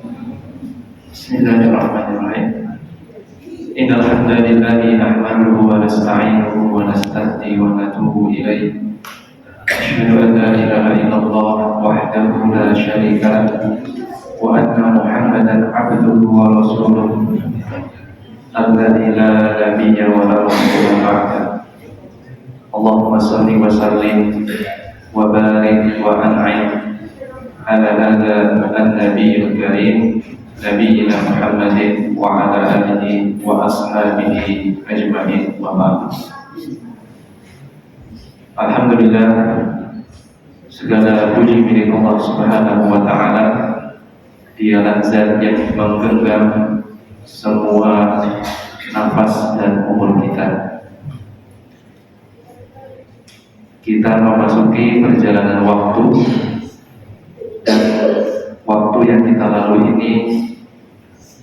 Bismillahirrahmanirrahim. Innal hamdalillah nahmaduhu wa nasta'inuhu wa nastahdihi wa natubu ilayh. Asyhadu an la ilaha illallah wahdahu la syarika lahu wa anna Muhammadan 'abduhu wa rasuluhu alladzi la nabiyya wa la rasula ba'dahu. Allahumma shalli wa sallim wa barik wa an'im ala hadza an-nabiyil karim Nabiina Muhammadin wa ala alihi wa ashabihi ajma'in wa ba'd. Alhamdulillah, segala puji milik Allah Subhanahu wa taala. Dialah zat yang menggenggam semua nafas dan umur kita. Kita memasuki perjalanan waktu, dan waktu yang kita lalui ini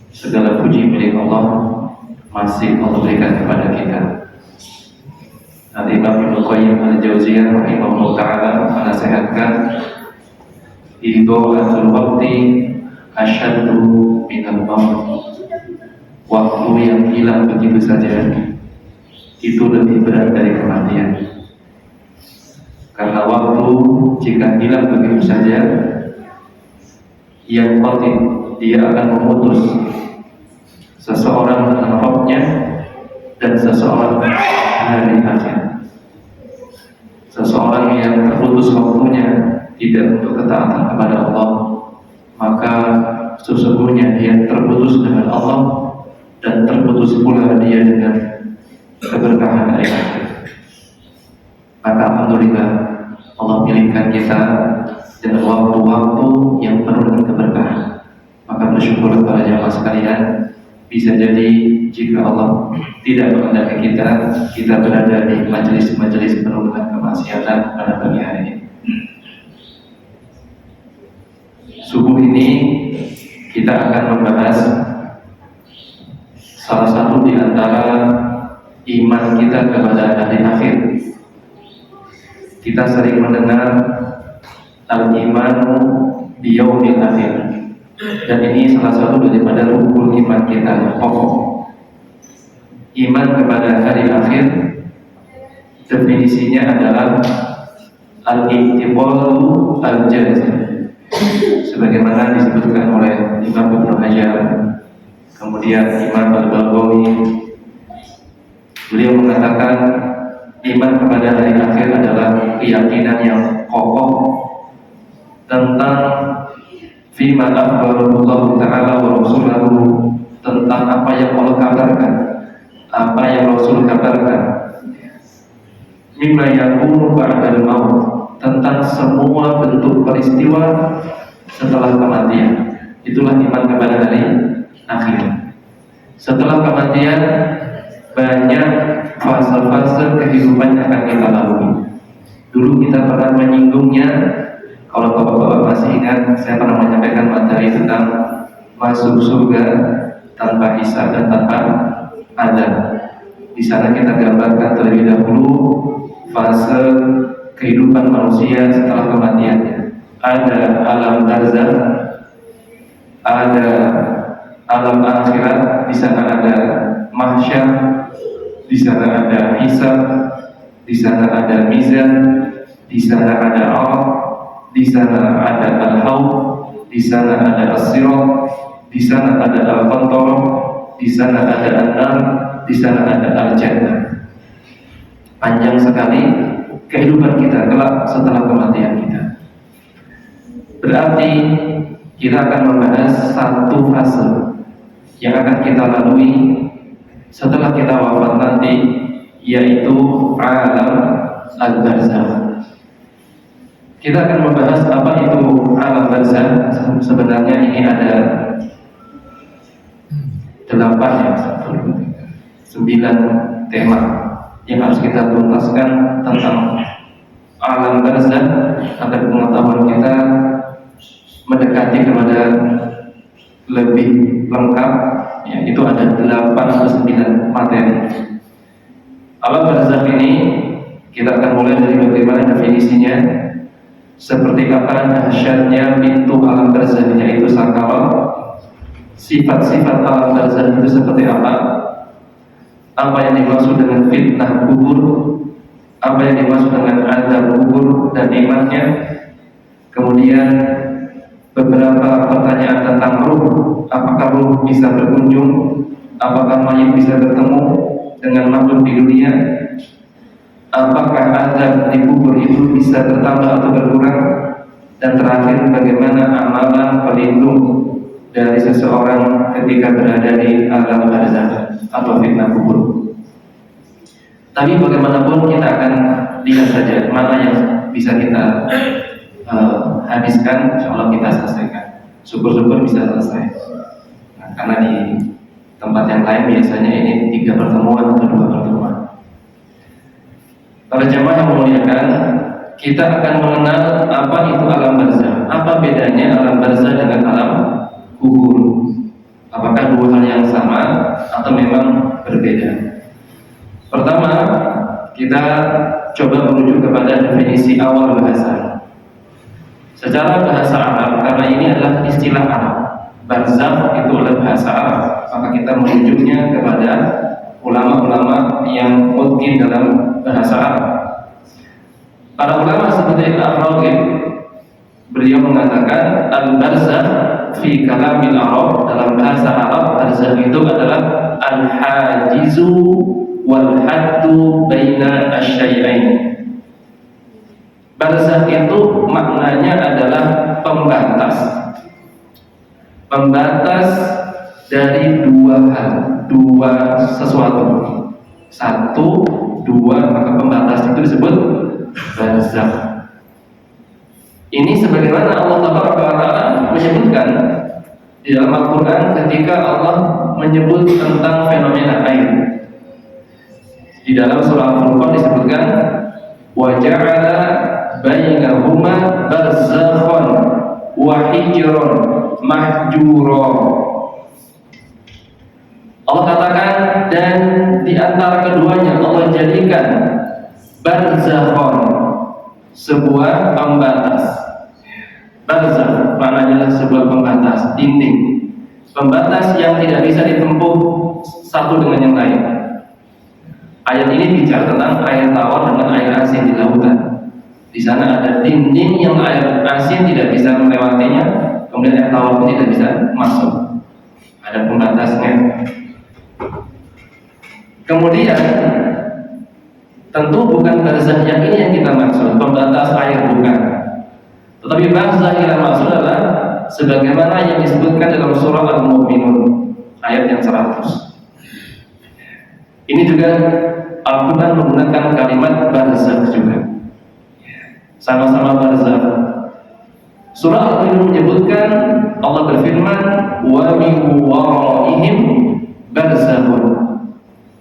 segala puji milik Allah masih Allah berikan kepada kita. Imam Ibnu Qayyim al-Jauziyah rahimahullah ta'ala menasihatkan idha'atul waqti asyaddu minal maut. Waktu yang hilang begitu saja itu lebih berat dari kematian. Karena waktu jika hilang begitu saja, yang pasti dia akan memutus seseorang dengan Rabbnya dan seseorang dari akhir. Seseorang yang terputus waktunya tidak untuk ketaatan kepada Allah, maka sesungguhnya dia terputus dengan Allah dan terputus pula dia dengan keberkahan dari akhir. Maka alhamdulillah Allah pilihkan kita dengan waktu-waktu yang penuh dengan keberkahan. Maka bersyukurlah para jamaah sekalian. Bisa jadi jika Allah tidak menghendaki kita berada di majelis-majelis penuh dengan kemaksiatan pada pagi hari ini. Subuh ini kita akan membahas salah satu di antara iman kita kepada hari akhir. Kita sering mendengar al-imanu biyaumil akhir, dan ini salah satu daripada rukun iman kita yang pokok. Iman kepada hari akhir definisinya adalah al-i'tiqadu al-jazm, sebagaimana disebutkan oleh Imam Ibnu Hajar, kemudian Imam Al-Baghawi. Beliau mengatakan iman kepada hari akhir adalah keyakinan yang kokoh tentang fima akhbarallahu ta'ala wa rasuluhu, tentang apa yang Allah kabarkan, apa yang Rasul kabarkan, mimma yakunu ba'dal maut, tentang semua bentuk peristiwa setelah kematian. Itulah iman kepada hari akhir. Setelah kematian banyak fase-fase kehidupan yang akan kita lalui. Dulu kita pernah menyinggungnya. Kalau bapak-bapak masih ingat, saya pernah menyampaikan materi tentang masuk surga tanpa hisab dan tanpa azab. Di sana kita gambarkan terlebih dahulu fase kehidupan manusia setelah kematiannya. Ada alam barzakh, ada alam akhirat, di sana ada mahsyar, di sana ada hisab, di sana ada mizan, di sana ada araf, di sana ada al-haud, di sana ada as-sirat, di sana ada al-qantarah, di sana ada an-nar, di sana ada al-jannah. Panjang sekali kehidupan kita kelak setelah kematian kita. Berarti kita akan membahas satu fase yang akan kita lalui setelah kita wafat nanti, yaitu alam al-barzakh. Kita akan membahas apa itu alam barzakh. Sebenarnya ini ada 9 tema yang harus kita tuntaskan tentang alam barzakh agar pengetahuan kita mendekati kepada lebih lengkap. Ya, itu ada 8 atau 9 materi. Alam barzakh ini kita akan mulai dari bagaimana definisinya, seperti apa dahsyatnya pintu alam barzakh, yaitu sakarat, sifat-sifat alam barzah itu seperti apa yang dimaksud dengan fitnah kubur, apa yang dimaksud dengan azab kubur dan imannya. Kemudian beberapa pertanyaan tentang ruh, apakah ruh bisa berkunjung, apakah mayit bisa bertemu dengan makhluk di dunia, apakah azab di kubur itu bisa bertambah atau berkurang, dan terakhir bagaimana amalan pelindung dari seseorang ketika berada di alam barzakh atau fitnah kubur. Tapi bagaimanapun kita akan lihat saja mana yang bisa kita habiskan, insya Allah kita selesaikan. Syukur-syukur bisa selesai. Nah, karena di tempat yang lain biasanya ini 3 pertemuan atau 2 pertemuan. Para jamaah yang memuliakan, kita akan mengenal apa itu alam barzakh. Apa bedanya alam barzakh dengan alam kubur? Apakah dua hal yang sama atau memang berbeda? Pertama, kita coba merujuk kepada definisi awal bahasa. Secara bahasa Arab, karena ini adalah istilah Arab, barzakh itu adalah bahasa Arab, maka kita merujuknya kepada ulama-ulama yang mungkin dalam bahasa Arab. Para ulama seperti Al-Raghib, beliau mengatakan al-barzakh fi kalamil Arab, dalam bahasa Arab barzakh itu adalah al-hajizu wal haddu baina asy-syai'ain. Barzakh itu maknanya adalah pembatas dari dua hal, dua sesuatu, satu, dua, maka pembatas itu disebut barzakh. Ini sebagaimana Allah Taala menyebutkan di dalam Al-Quran ketika Allah menyebut tentang fenomena air. Di dalam surah Al-Furqan disebutkan wa ja'ala bainahuma barzakhon wa hijron mahjura. Allah katakan, dan di antara keduanya Allah jadikan barzakhon, sebuah pembatas. Barzakh maknanya adalah sebuah pembatas, dinding, pembatas yang tidak bisa ditempuh satu dengan yang lain. Ayat ini bicara tentang air tawar dengan air asin di lautan. Di sana ada dinding yang air asin tidak bisa melewatinya, kemudian air tawar pun tidak bisa masuk. Ada pembatasnya. Kemudian tentu bukan barzakh yang ini yang kita maksud, pembatas air bukan. Tetapi barzakh yang maksud adalah sebagaimana yang disebutkan dalam surah Al-Mu'minun ayat yang 100. Ini juga Al-Quran menggunakan kalimat barzakh juga, sama-sama barzakh. Surah Al-Mu'minun menyebutkan, Allah berfirman, wa min waraihim barzakhun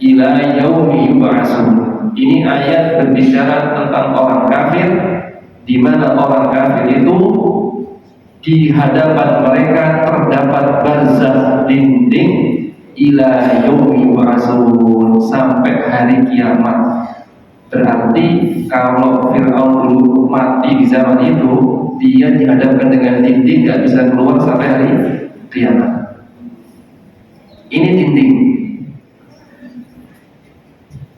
ila yaumi yub'atsun. Ini ayat berbicara tentang orang kafir, di mana orang kafir itu di hadapan mereka terdapat barzakh, dinding, ila yaumi yub'atsun, sampai hari kiamat. Berarti kalau Fir'aun dulu mati di zaman itu, dia dihadapkan dengan dinding, gak bisa keluar sampai hari kiamat. Ini dinding.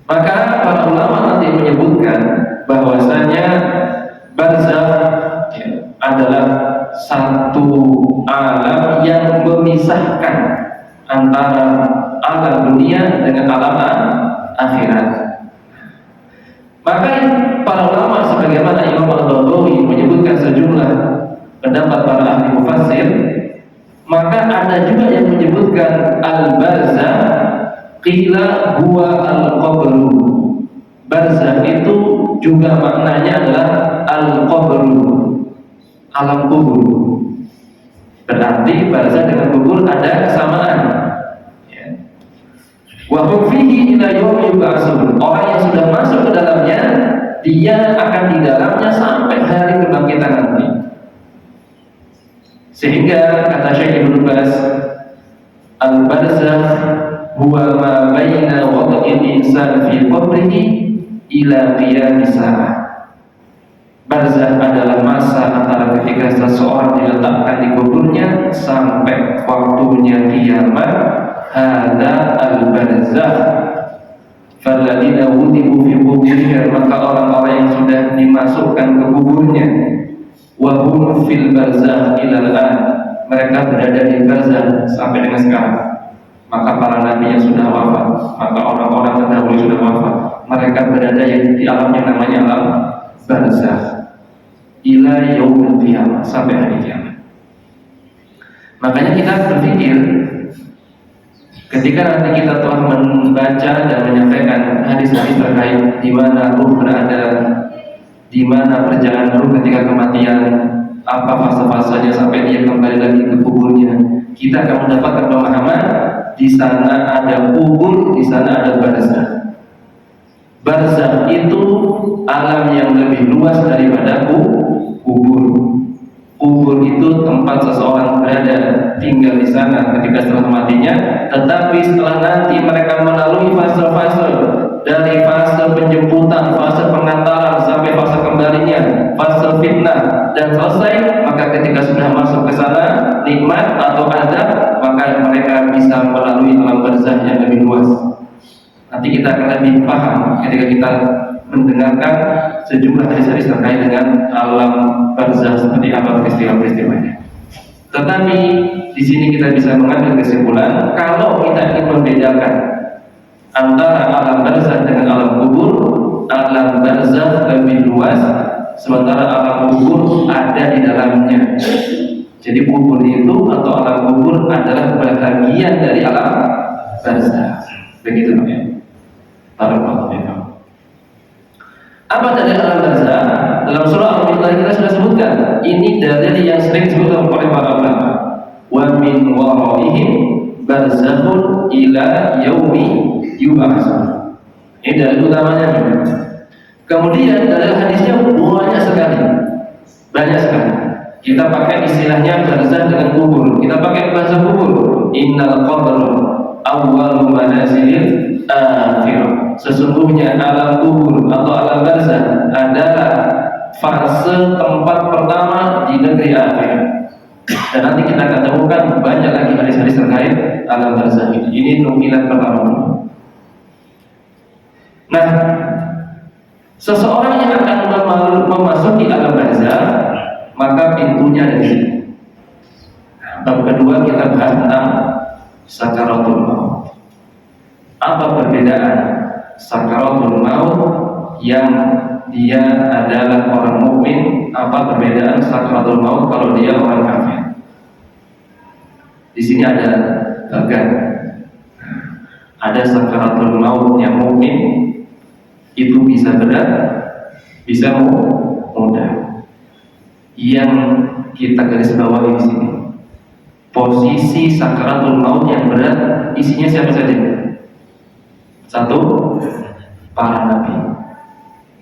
Maka para ulama nanti menyebutkan bahwasanya barzakh adalah satu alam yang memisahkan antara alam dunia dengan alam akhirat. Maka para ulama sebagaimana Imam Al-Baghawi menyebutkan sejumlah pendapat para ahli mufassir, maka ada juga yang menyebutkan al-barzakh qila huwa al-qabru. Barzakh itu juga maknanya adalah al-qabru, alam kubur. Berarti barzakh dengan kubur ada kesamaan. Wa hum fihi ila yaumi yub'atsun. Orang yang sudah masuk ke dalamnya, dia akan di dalamnya sampai hari kebangkitan nanti. Sehingga kata Syekh Ibnu Baz, al-barzakh huwa ma baina wad'il insan fi qabrihi ila qiyamis saah. Barzakh adalah masa antara ketika seseorang diletakkan di kuburnya sampai waktunya kiamat. Hada al-barzakh falladzina wudibu fi quburihim, maka orang-orang yang sudah dimasukkan ke kuburnya, wa hum fil barzakh ilal an, mereka berada di barzakh sampai dengan sekarang. Maka para nabi yang sudah wafat, maka orang-orang terdahulu sudah wafat, mereka berada yang di alam yang namanya alam barzakh ila yaumil qiyamah, sampai hari kiamat. Makanya kita berpikir, ketika nanti kita telah membaca dan menyampaikan hadis-hadis terkait di mana ruh berada, di mana perjalanan ruh ketika kematian, apa fase-fasenya sampai dia kembali lagi ke kuburnya, kita akan mendapatkan pemahaman di sana ada kubur, di sana ada barzakh. Barzakh itu alam yang lebih luas daripada kubur. Kubur itu tempat seseorang berada, tinggal di sana ketika setelah matinya. Tetapi setelah nanti mereka melalui fase-fase, dari fase penjemputan, fase pengantaran sampai fase kembalinya, fase fitnah, dan selesai, maka ketika sudah masuk ke sana, nikmat atau azab, maka mereka bisa melalui alam barzakh yang lebih luas. Nanti kita akan lebih paham ketika kita mendengarkan sejumlah hadis-hadis terkait dengan alam barzakh seperti apa peristiwa-peristiwanya. Tetapi di sini kita bisa mengambil kesimpulan, kalau kita ingin membedakan antara alam barzakh dengan alam kubur, alam barzakh lebih luas, sementara alam kubur ada di dalamnya. Jadi kubur itu atau alam kubur adalah bagian dari alam barzakh. Begitu ya. Apa dalil alam barzakh? Dalam surah Al-Baqarah kita sudah sebutkan. Ini dalil yang sering disebutkan oleh para ulama. Wa min waraihim barzakhun ila yaumi yub'atsun. Ini dalil utamanya. Kemudian dalil hadisnya banyak sekali. Banyak sekali. Kita pakai istilahnya barzakh dengan kubur. Kita pakai bahasa kubur. Innal qabra awwalu manazilil akhirah. Sesungguhnya alam kubur atau alam barzakh adalah fase tempat pertama di negeri akhirat. Dan nanti kita akan temukan banyak lagi hadis-hadis terkait alam barzakh ini. Ini nukilan pertama. Nah, seseorang yang akan memasuki alam barzakh, maka pintunya ada di sini. Bab kedua kita bahas tentang sakaratul maut. Apa perbedaan sakaratul maut yang dia adalah orang mukmin? Apa perbedaan sakaratul maut kalau dia orang kafir? Di sini ada bagan. Ada sakaratul maut yang mungkin itu bisa berat, bisa mudah. Yang kita garis bawahi di sini, posisi sakaratul maut yang berat isinya siapa saja? Satu, para nabi.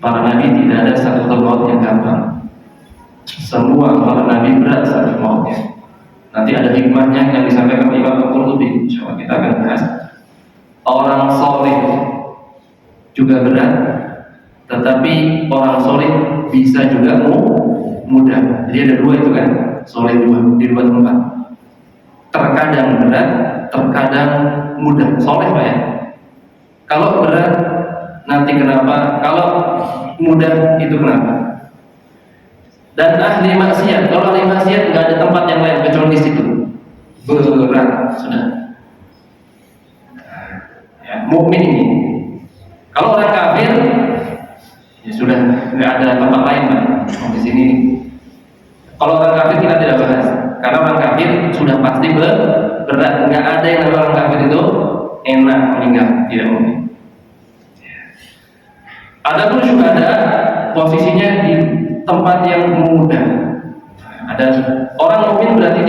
Para nabi tidak ada sakaratul maut yang gampang. Semua para nabi berat sakaratul mautnya. Nanti ada hikmahnya yang disampaikan Imam Al-Qurtubi. Insyaallah kita akan bahas. Orang soleh juga berat, tetapi orang soleh bisa juga mudah. Jadi ada dua itu kan, soleh dua di dua tempat. Terkadang berat, terkadang mudah. Soleh Pak ya. Kalau berat nanti kenapa? Kalau mudah itu kenapa? Dan ahli maksiat, kalau ahli maksiat nggak ada tempat yang lain kecuali di situ. Berat sudah. Ya, mukmin ini. Kalau orang kafir, ya sudah nggak ada tempat lain Pak. Di sini. Kalau orang kafir kita tidak bahas, karena orang kafir sudah pasti berat. Nggak ada yang namanya orang kafir itu enak meninggal, tidak mungkin. Adapun syuhada posisinya di tempat yang mudah. Ada orang mukmin berarti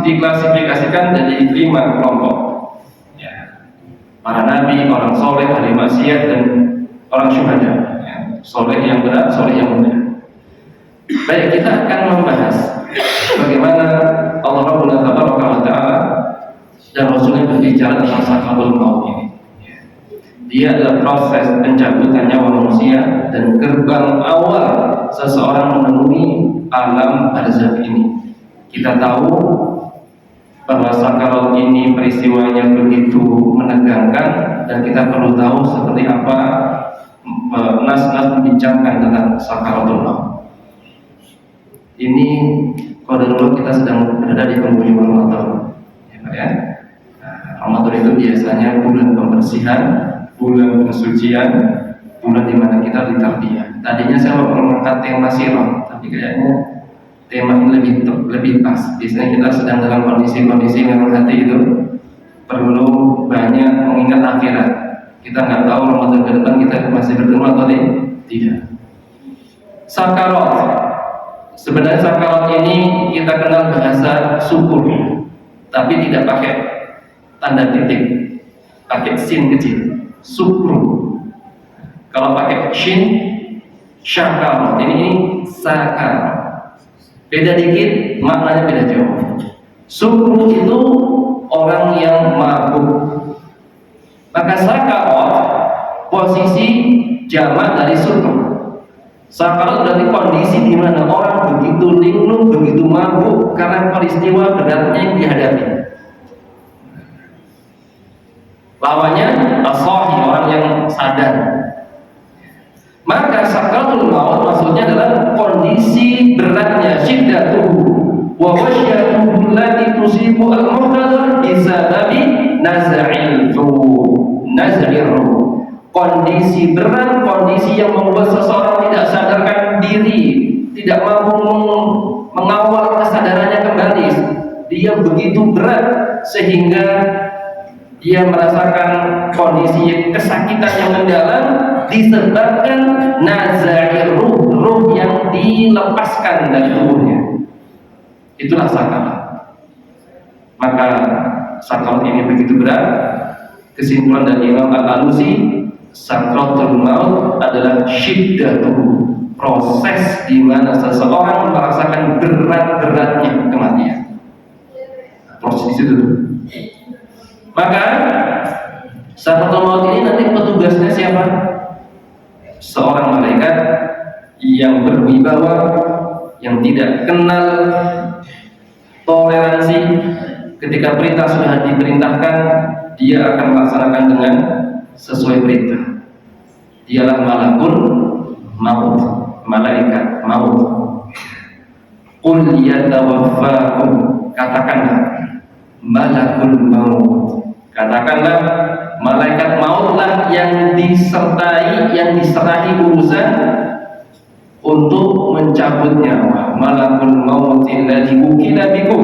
diklasifikasikan dari 5 kelompok. Ya. Para nabi, orang soleh, ahli maksiat, dan orang syuhada. Ya. Soleh yang berat, soleh yang mudah. Baik, kita akan membahas bagaimana Allah Rabbul Ta'ala dan Rasulnya berbicara tentang sakaratul maut ini. Dia adalah proses pencabutan nyawa manusia dan gerbang awal seseorang menemui alam barzakh ini. Kita tahu bahwa sakarat ini peristiwanya begitu menegangkan dan kita perlu tahu seperti apa nas-nas membincangkan tentang sakaratul maut. Ini qadarullah kita sedang berada di penghujung Ramadan, ya Pak ya. Ramadan itu biasanya bulan pembersihan, bulan pensucian, bulan dimana kita ditarbiyah. Tadinya saya mau mengangkat tema sirah, tapi kayaknya tema ini lebih pas. Biasanya kita sedang dalam kondisi-kondisi memang hati itu perlu banyak mengingat akhirat. Kita nggak tahu Ramadan ke depan kita masih bertemu atau tidak. Sakarat, sebenarnya sakarat ini kita kenal bahasa syukur, tapi tidak pakai tanda titik, pakai sin kecil. Syukur. Kalau pakai shin, syakar. Ini sakar. Beda dikit, maknanya beda jauh. Syukur itu orang yang mabuk. Maka sakarat posisi jamak dari syukur. Sakarat berarti kondisi di mana orang begitu linglung, begitu mabuk karena peristiwa beratnya yang dihadapi. Lawannya as-shahi, orang yang sadar. Maka sakaratul maut maksudnya adalah kondisi beratnya, syiddatuhu wa wasyatuhu allati tusibu al-muhtadar bisababi naz'il ruh. Kondisi berat, kondisi yang membuat seseorang tidak sadarkan diri, tidak mampu mengawal kesadarannya kembali. Dia begitu berat sehingga dia merasakan kondisi kesakitan yang mendalam disebabkan naz'ir ruh yang dilepaskan dari tubuhnya. Itulah sakarat. Maka sakarat ini begitu berat. Kesimpulan dari Imam Al-Alusi, sakaratul maut adalah syiddatuhu, proses di mana seseorang merasakan berat-beratnya kematian. Proses itu. Maka sakaratul maut ini nanti petugasnya siapa? Seorang malaikat yang berwibawa, yang tidak kenal toleransi. Ketika perintah sudah diperintahkan, dia akan melaksanakan dengan sesuai perintah. Dialah malakul maut, malaikat maut. Qul yatawaffakum, katakanlah malakul maut, katakanlah malaikat mautlah yang disertai, yang diserahi urusan untuk mencabut nyawa. Malakul maut alladzi wukila bikum,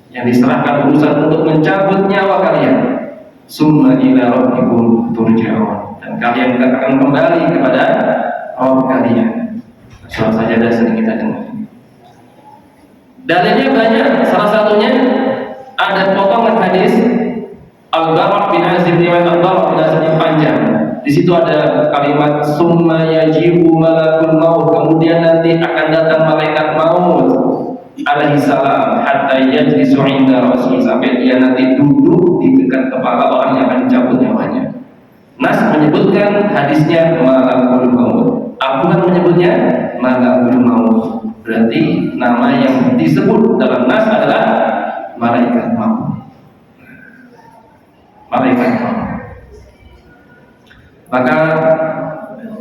yang diserahkan urusan untuk mencabut nyawa kalian. Summa ila rabbikum turja'un, dan kalian akan kembali kepada Rabb kalian. Surah Sajadah sering kita dengar. Dalilnya banyak, salah satunya ada potongan hadis Al-Bara' bin Azib, riwayat Al-Bara' bin Azib yang panjang. Di situ ada kalimat summa yaji'u malakul maut, kemudian nanti akan datang malaikat maut alaihi salam hatta yajlisu 'inda ra'si, sampai dia nanti duduk di dekat kepala orang yang akan dicabut nyawanya. Nas menyebutkan hadisnya malakul maut, Al-Quran menyebutnya malakul maut. Berarti nama yang disebut dalam nas adalah malaikat maut. Malaikat maut. Maka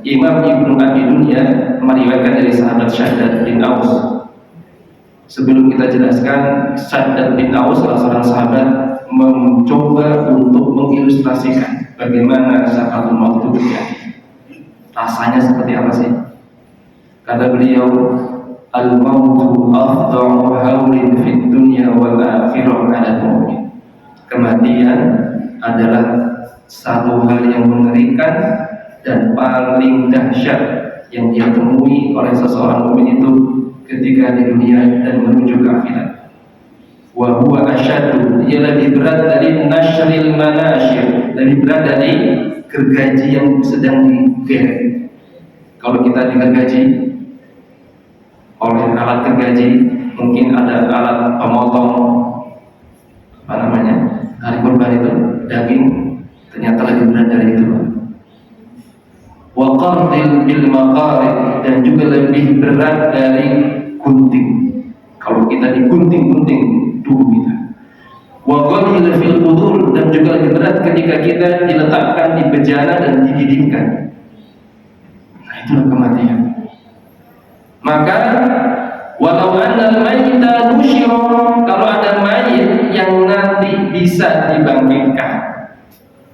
Imam Ibnu Abi Dunya meriwayatkan dari sahabat Syaddad bin Aus. Sebelum kita jelaskan, Syaddad bin Aus salah seorang sahabat mencoba untuk mengilustrasikan bagaimana sakaratul maut itu terjadi. Rasanya seperti apa sih? Kata beliau, al-mautu afdhu haulin fid dunya wal akhirah 'ala al-mu'min. Kematian adalah satu hal yang mengerikan dan paling dahsyat yang dia temui oleh seseorang mukmin itu ketika di dunia dan menuju ke akhirat. Wa huwa asyaddu, dia lebih berat dari nashril manasyir, lebih berat dari gergaji yang sedang digeret. Kalau kita digergaji oleh alat gergaji, mungkin ada alat pemotong hari kurban itu, daging, ternyata lebih berat dari itu. Wa qardil bil maqarib, dan juga lebih berat dari gunting. Kalau kita digunting-gunting tubuh kita. Wa ghadil fil qudur, dan juga lebih berat ketika kita diletakkan di bejana dan dididihkan. Nah, itulah kematian. Maka walau annal mayyita nusyira, kalau ada mayit yang nanti bisa dibangkitkan,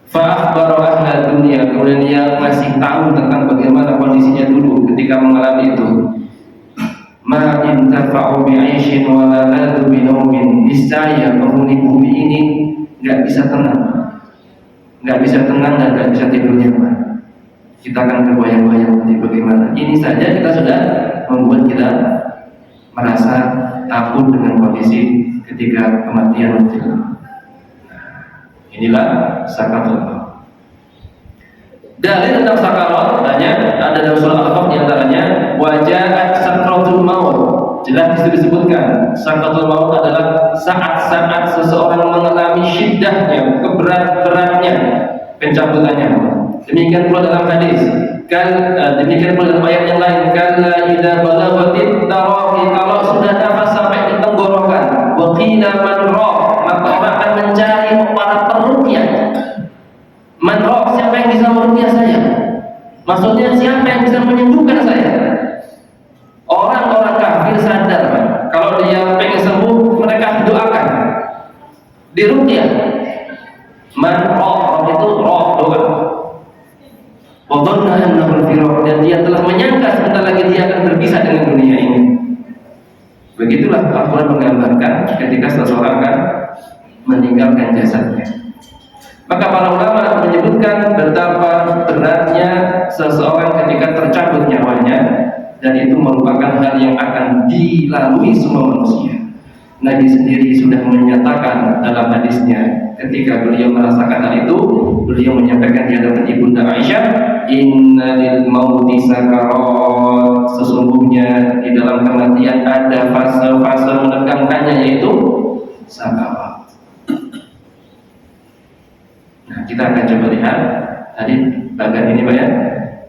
fa akhbara ahla dunia, kemudian dia masih tahu tentang bagaimana kondisinya dulu ketika mengalami itu, ma intafa'u bi'aishin wa la ladu binaumin, niscaya penghuni bumi ini nggak bisa tenang dan nggak bisa tidur nyaman. Kita akan terbayang-bayang nanti bagaimana. Ini saja kita sudah membuat kita merasa takut dengan kondisi ketika kematian nanti. Inilah sakaratul maut. Dalil tentang sakarat banyak, ada dalam surah Al-Kahf di antaranya wajahat sakaratul maut. Jelas disebutkan sakaratul maut adalah saat-saat seseorang mengalami syiddahnya, keberat-beratnya pencabutannya. Demikian pula dalam hadis, demikian pula dalam ayat yang lain, kalla idza balaghatit taraqi, kalau sudah nafas sampai di tenggorokan, wa qila man raq, maka orang akan mencari para peruqyah. Man raq, siapa yang bisa meruqyah saya? Maksudnya siapa yang bisa menyembuhkan saya? Orang-orang kafir sadar, kalau dia pengen sembuh, mereka doakan, diruqyah. Man raq itu raq, doa. Wadhanna annahu al-firaq, dan dia telah menyangka sebentar lagi dia akan berpisah dengan dunia ini. Begitulah Al-Quran menggambarkan ketika seseorang akan meninggalkan jasadnya. Maka para ulama menyebutkan betapa beratnya seseorang ketika tercabut nyawanya, dan itu merupakan hal yang akan dilalui semua manusia. Nabi sendiri sudah menyatakan dalam hadisnya, ketika beliau merasakan hal itu, beliau menyampaikan di hadapan Ibunda Aisyah, inna lil mauti sakarat, sesungguhnya di dalam kematian ada fase-fase menegangkannya, yaitu sakarat. Nah, kita akan coba lihat tadi bagian ini Pak ya.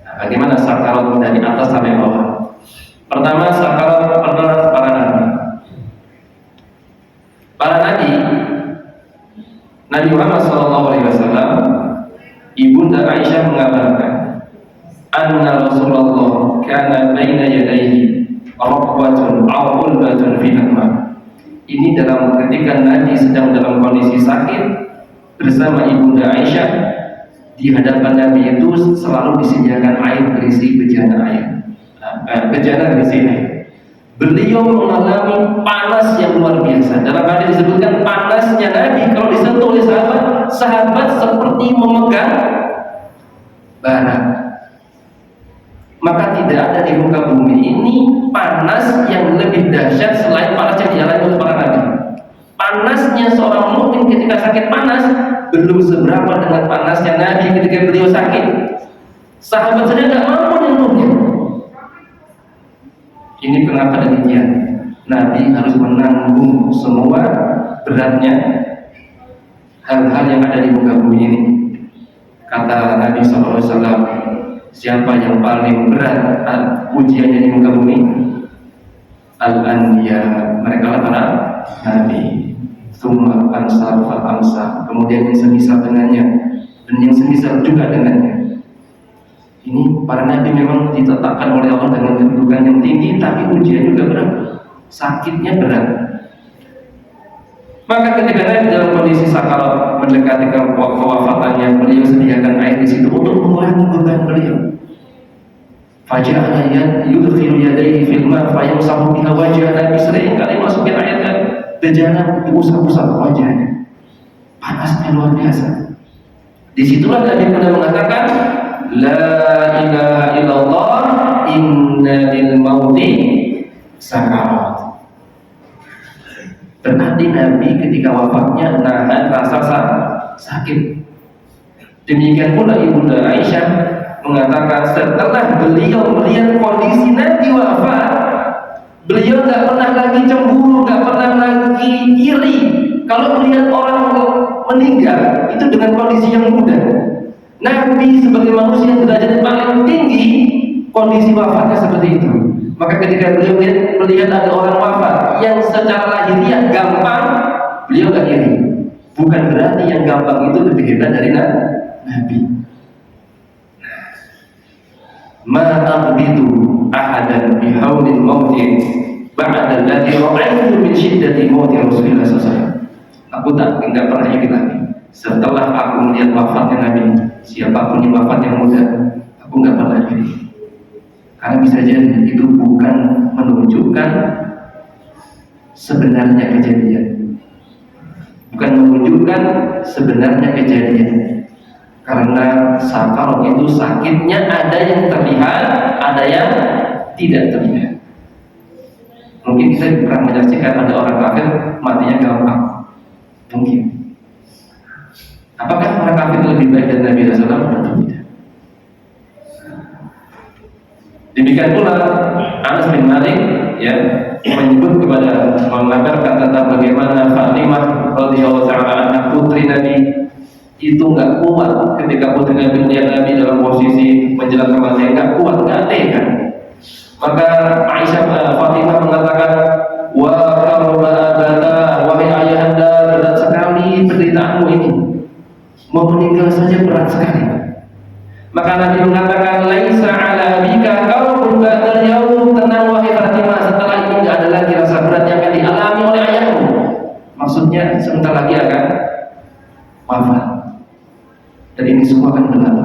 Nah, bagaimana sakarat dari atas sampai bawah. Pertama, sakarat pernah para nabi. Para nabi, Nabi Muhammad SAW, Ibunda Aisyah mengabarkan, anna Rasulullah kana baina yadayhi raqwatun aw ulbatun fi al-ma. Ini dalam ketika Nabi sedang dalam kondisi sakit bersama Ibunda Aisyah, di hadapan Nabi itu selalu disediakan air berisi bejana air. Bejana berisi air. Beliau mengalami panas yang luar biasa. Dalam hadis disebutkan panasnya Nabi kalau disentuh oleh sahabat seperti memegang bara. Maka tidak ada di muka bumi ini panas yang lebih dahsyat selain panas yang dialami oleh para nabi. Panasnya seorang mukmin ketika sakit panas belum seberapa dengan panasnya Nabi ketika beliau sakit. Sahabat saja tidak mampu menyentuhnya. Ini kenapa demikian? Nabi harus menanggung semua beratnya hal-hal yang ada di muka bumi ini. Kata Nabi SAW, siapa yang paling berat ujiannya di muka bumi? Al-Anbiya, mereka lah para Nabi. Summa ansar fa'amsa, kemudian yang semisal dengannya, dan yang semisal juga dengannya. Ini para nabi memang ditetapkan oleh Allah dengan kedudukan yang tinggi, tapi ujian juga berat, sakitnya berat. Maka ketika Nabi dalam kondisi sakarat mendekati kewafatannya, beliau sediakan air di situ untuk mengurangi beban beliau. Faja'ala yudkhilu yadayhi fil ma' fayamsahu biha wajha. Nabi sering kali masukin air ke bejana, diusap-usap wajahnya. Panasnya luar biasa. Disitulah Nabi pernah mengatakan, la ilaha illallah inna lil mauti sakarat. Berarti Nabi ketika wafatnya nahan rasa sakit. Demikian pula Ibunda Aisyah mengatakan setelah beliau melihat kondisi Nabi wafat, beliau tidak pernah lagi cemburu, tidak pernah lagi iri kalau melihat orang meninggal itu dengan kondisi yang muda. Nabi sebagai manusia derajat paling tinggi, kondisi wafatnya seperti itu. Maka ketika beliau melihat ada orang wafat yang secara lahiriah gampang, Beliau gak iri. Bukan berarti yang gampang itu lebih hebat dari Nabi. Ma aqbidu ahadan bihaulil mautin ba'da alladhi ra'aytu min syiddati mauti Rasulullah SAW. Aku tidak pernah iri lagi setelah aku melihat wafatnya Nabi. Siapapun yang wafat yang muda, aku nggak pernah iri. Karena bisa jadi itu bukan menunjukkan sebenarnya kejadian, bukan menunjukkan sebenarnya kejadian. Karena sakarat itu sakitnya ada yang terlihat, ada yang tidak terlihat. Mungkin kita pernah menyaksikan ada orang kafir matinya gampang. Mungkin. Apakah orang kafir itu lebih baik dari Nabi SAW? Tentu tidak. Demikian pula Anas bin Malik menyebut kepada mengabarkan tentang bagaimana Fatimah radhiyallahu ta'ala anha putri Nabi itu nggak kuat ketika putri Nabi melihat Nabi dalam posisi menjelang kematian, nggak kuat, nggak tega. Maka Fatimah mengatakan, wa karba abata, wahai ayahanda, berat sekali penderitaanmu ini, mau meninggal saja berat sekali. Maka Nabi mengatakan, laisa ala bika kaum ba'dal yaum, tenang wahai Fatimah, setelah ini tidak ada lagi rasa berat yang akan dialami oleh ayahmu. Maksudnya sebentar lagi akan wafat. Dan ini semua akan berlalu.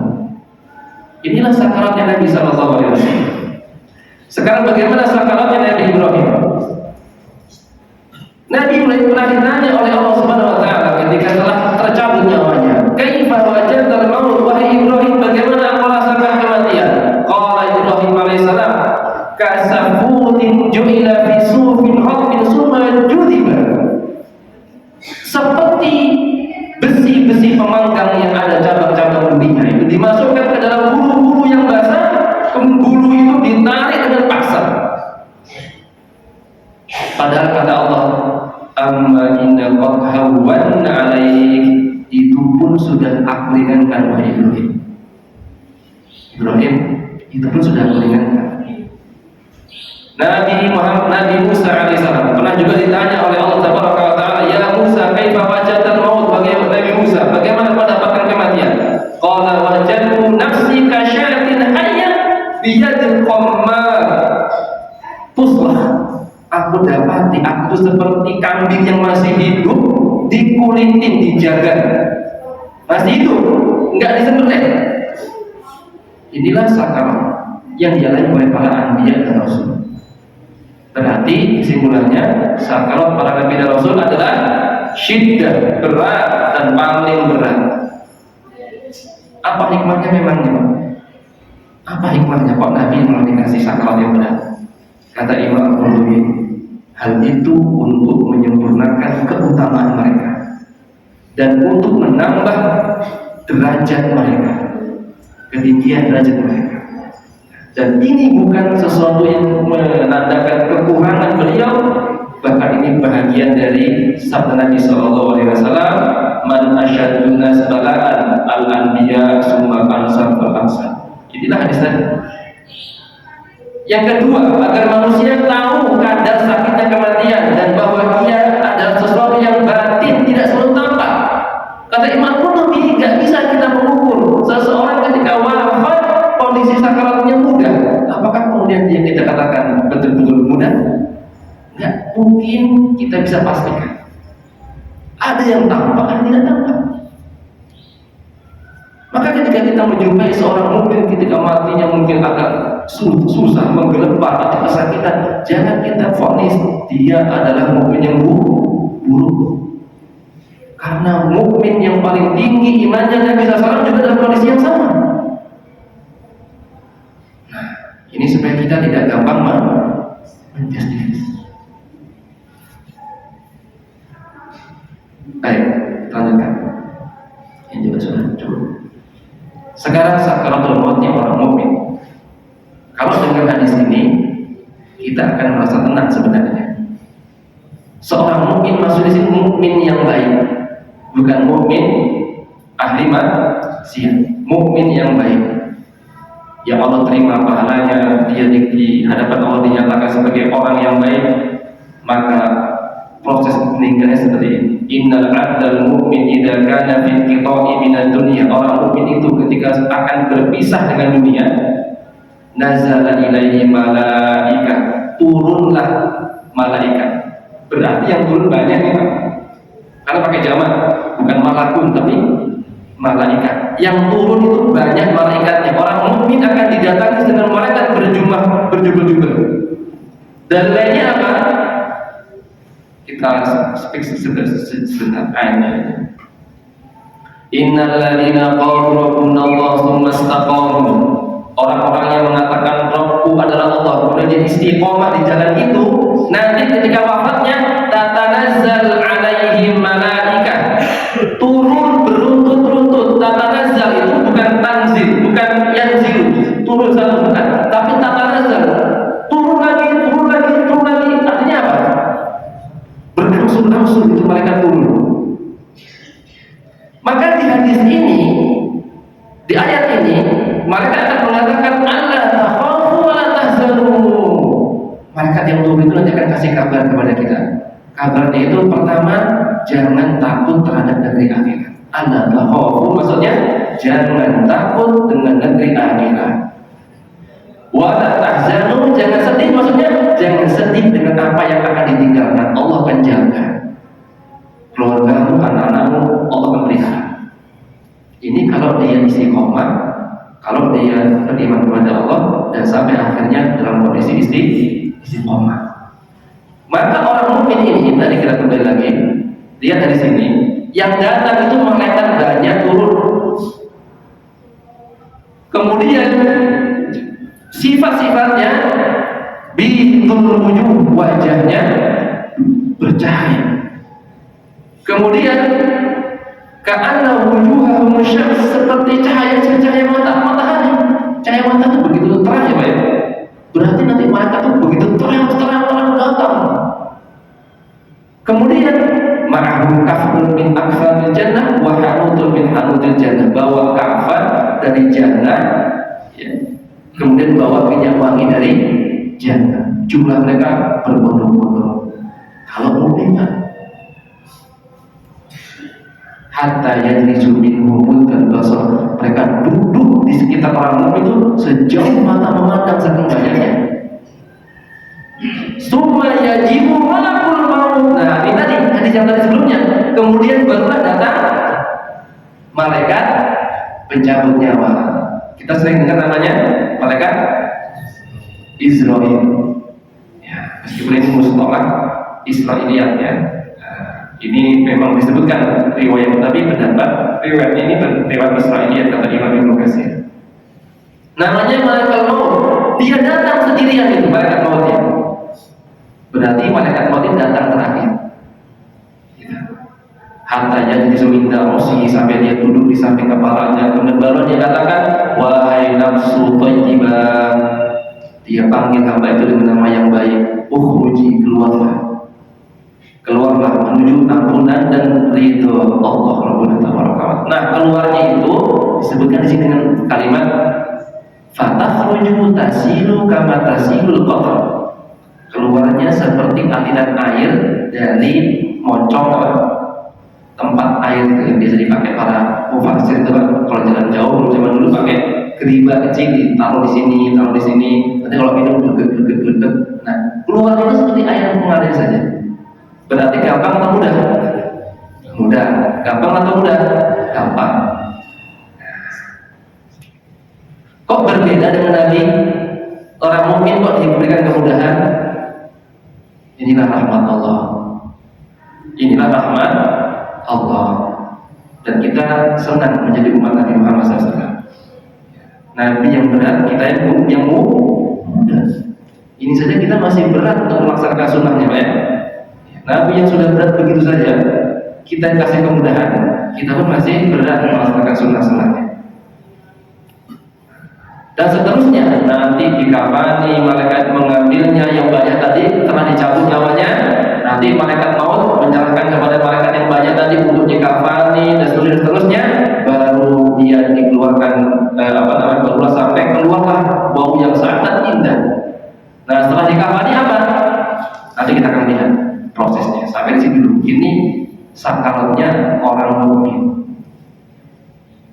Inilah sakaratnya Nabi SAW. Sekarang bagaimana sakaratnya Nabi Ibrahim? Nabi Ibrahim pernah ditanya oleh Allah Subhanahu Wa Taala ketika telah tercabut nyawanya. Kaifa wajadtal maut, wahai Ibrahim, bagaimana engkau rasakan kematian? Qala Ibrahim alaihissalam, kasafutin ju'ila fi sufin khatmin summa judiba. Seperti besi-besi pemanggang yang ada cabang-cabang bulunya itu dimasukkan ke dalam bulu-bulu yang basah, kemudian bulu itu ditarik dengan paksa. Padahal kata Allah, amma inna qad hawwan 'alaik, itu pun sudah aku ringankan wahai Ibrahim. Ibrahim, itu pun sudah aku ringankan. Nabi Musa alaihissalam pernah juga ditanya oleh Allah Subhanahu wa taala, ya Musa, kaifa wajadtal maut, bagaimana Nabi Musa, bagaimana kau dapatkan kematian? Qala wajadtu nafsi ka syatin hayya bi yadil qammar. Tuslah, aku dapati aku seperti kambing yang masih hidup, dikulitin, dijaga, masih hidup, enggak disembelih. Inilah sakarat yang dialami oleh para anbiya dan rasul. Berarti kesimpulannya sakarat para nabi dan rasul adalah syiddah, berat dan paling berat. Apa hikmahnya memangnya? Apa hikmahnya kok Nabi malah dikasih sakarat yang berat? Kata Imam Al-Qurtubi, hal itu untuk menyempurnakan keutamaan mereka dan untuk menambah derajat mereka, ketinggian derajat mereka. Dan ini bukan sesuatu yang menandakan kekurangan beliau, bahkan ini bahagian dari sabda Nabi SAW, man asyadun nas bala'an al-anbiya summa ansar fal-ansar. Inilah hadis tadi. Yang kedua, agar manusia tahu kadar sakitnya kematian dan bahwa dia adalah sesuatu yang batin, tidak selalu tampak. Kata Imam Qurtubi, tidak bisa kita mengukur seseorang ketika wafat kondisi sakaratnya mudah. Apakah kemudian dia kita katakan betul-betul mudah? Tidak mungkin kita bisa pastikan. Ada yang tampak, ada yang tidak tampak. Maka ketika kita menjumpai seorang mukmin ketika matinya mungkin agak susah, menggelepar atau kesakitan, jangan kita vonis dia adalah mukmin yang buruk. Karena mukmin yang paling tinggi imannya Nabi SAW juga dalam kondisi yang sama. Nah, ini supaya kita tidak gampang menjustifikasi. Baik, lanjutkan. Ini juga sudah cukup. Sekarang sakaratul mautnya orang mukmin. Kalau dengan hadis ini kita akan merasa tenang sebenarnya. Seorang mukmin maksud di sini mukmin yang baik, bukan mukmin ahli maksiat, mukmin yang baik. Yang Allah terima pahalanya, dia di hadapan Allah dinyatakan sebagai orang yang baik, maka proses Dibandingkannya seperti ini. Innal 'abdal mu'min idza kana fi inqita'i minad dunya. Orang mukmin itu ketika akan berpisah dengan dunia, nazala ilaihi malaika. Turunlah malaikat. Berarti yang turun banyak nih Pak. Karena pakai jamak, bukan malakun tapi malaikat. Yang turun itu banyak malaikatnya. Orang mukmin akan didatangi dengan malaikat berjumlah-jumlah. Dan lainnya apa? Kita speak sebentar ayatnya. Innal ladzina qalu rabbuna Allah tsumma istaqamu. Orang-orang yang mengatakan Rabbku adalah Allah, kemudian dia istiqomah di jalan itu, nanti ketika wafatnya tatanazzal alaihim malaikah. Turun beruntut-runtut. Tatanazzal itu bukan tanzil, bukan yanzil, turun satu bukan, tapi tatanazzal. Turun lagi. Artinya apa? Berangsur-angsur itu malaikat turun. Maka di hadis ini, di ayat ini, malaikat akan mengatakan alla takhafu wa la tahzanu. Malaikat yang turun itu nanti akan kasih kabar kepada kita. Kabarnya itu pertama, jangan takut terhadap negeri akhirat. Alla takhafu maksudnya jangan takut dengan negeri akhirat. Wa la tahzanu, jangan sedih maksudnya jangan sedih dengan apa yang akan ditinggalkan. Allah akan jaga keluargamu, anak-anakmu, Allah akan pelihara. Ini kalau dia istiqomah, kalau dia beriman kepada Allah dan sampai akhirnya dalam kondisi istiqomah. Maka orang mukmin ini, tadi kita kembali lagi, lihat dari sini, yang datang itu malaikat banyak turun. Kemudian sifat-sifatnya bidul wujuh, wajahnya bercahaya. Kemudian ka'anna wujuhahum syams, seperti cahaya matahari. Cahaya matahari itu begitu terang ya Pak ya. Berarti nanti malaikat itu begitu terang datang. Kemudian ma'ahum kafrun min akfadil jannah wa hanutun min hanutil jannah, bawa kafan dari jannah ya. Kemudian bawa minyak wangi dari jannah. Jumlah mereka berbondong-bondong. Kalau mukmin Pak, hatta yajlisu minhum dan basar, mereka duduk di sekitar orang mukmin itu sejauh mata memandang saking banyaknya. Summa yajibu malakul maut. Nah, ini tadi hadis yang tadi sebelumnya. Kemudian barulah datang malaikat pencabut nyawa. Kita sering dengar namanya malaikat Israil. Ya, meskipun ini mustalah Israiliyat ya. Ini memang disebutkan riwayat, tapi pendapat riwayat ini riwayat Israiliyat kata Imam Ibnu Katsir. Namanya malaikat maut. Dia datang sendirian itu malaikat mautnya. Berarti malaikat maut datang terakhir. Hatta yajlisu inda ra'sihi, sampai dia duduk di samping kepalanya. Kemudian baru dia katakan, wahai nafsu thayyibah. Dia panggil hamba itu dengan nama yang baik. Ukhruji, keluarlah menuju ampunan dan ridho Allah Rabbuna tabaraka. Nah, keluarnya itu disebutkan di sini dengan kalimat fatakhruju tasilu kama tasilul qatar. Keluarnya seperti aliran air dari moncong tempat air itu yang biasa dipakai para mufassir itu kan. Kalau jalan jauh zaman dulu pakai geriba kecil, ditaruh di sini. Nanti kalau minum gludek. Nah, keluarnya itu seperti air yang mengalir saja. Berarti gampang atau mudah? Mudah. Gampang atau mudah? Gampang. Kok berbeda dengan Nabi? Orang mukmin kok diberikan kemudahan? Inilah rahmat Allah. Inilah rahmat Allah. Dan kita senang menjadi umat Nabi Muhammad SAW. Nabi yang berat, kita yang mudah. Ini saja kita masih berat untuk melaksanakan sunnahnya, Pak ya. Nabi yang sudah berat begitu saja, kita kasih kemudahan, kita pun masih berat melaksanakan sunnah-sunnahnya. Dan seterusnya, nanti dikafani, malaikat mengambilnya yang banyak tadi, telah dicabut nyawanya. Nanti malaikat maut menyerahkan kepada malaikat yang banyak tadi untuk dikafani dan seterusnya, baru dia dikeluarkan barulah sampai keluarlah bau yang sangat indah. Nah, setelah dikafani apa? Nanti kita akan lihat prosesnya. Sampai di sini dulu. Ini sakaratnya orang mukmin.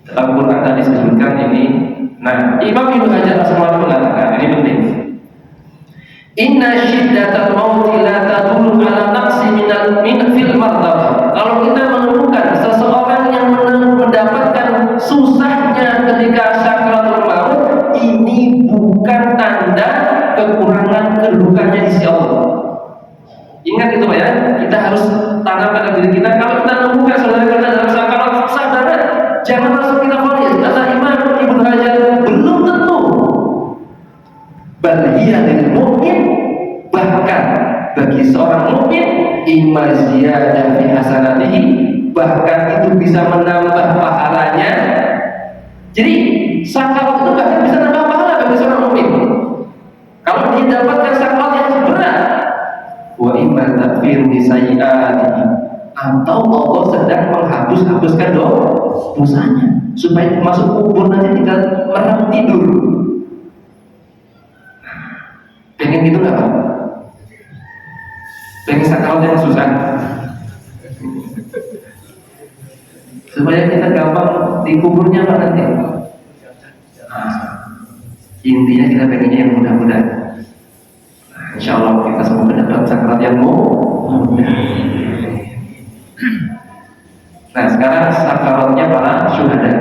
Dalam Quran tadi disebutkan ini. Nah, Imam Ibnu Hajar Asqalani mengatakan ini penting. Inna syiddatal mauti la tadullu ala naqsi min fil martabah. Kalau kita menemukan seseorang yang mendapatkan susahnya ketika sakaratul maut, ini bukan tanda kekurangan kedudukannya di sisi Allah. Ingat itu Pak ya, kita harus tanamkan pada diri kita. Kalau kita menemukan saudara kita dalam sakarat, saudara jangan langsung kita vonis. Kata Imam Ibnu Hajar, belum tentu. Bagian dari mukmin, bahkan bagi seorang mukmin, imma ziyadah fi hasanatihi, bahkan itu bisa menambah pahalanya. Jadi sakarat itu bahkan bisa menambah pahala bagi seorang mukmin. Kalau dia dapatkan sakarat yang berat, wa imma takfir li sayyi'atihi, atau Allah sedang menghapuskan dosanya supaya masuk kubur nanti tinggal merem tidur. Pengen gitu nggak Pak? Pengen sakarat yang susah supaya kita gampang di kuburnya Pak nanti. Intinya kita pengennya yang mudah-mudah. Insya Allah kita semua mendapat sakarat yang mudah. Nah sekarang sakaratnya para syuhada.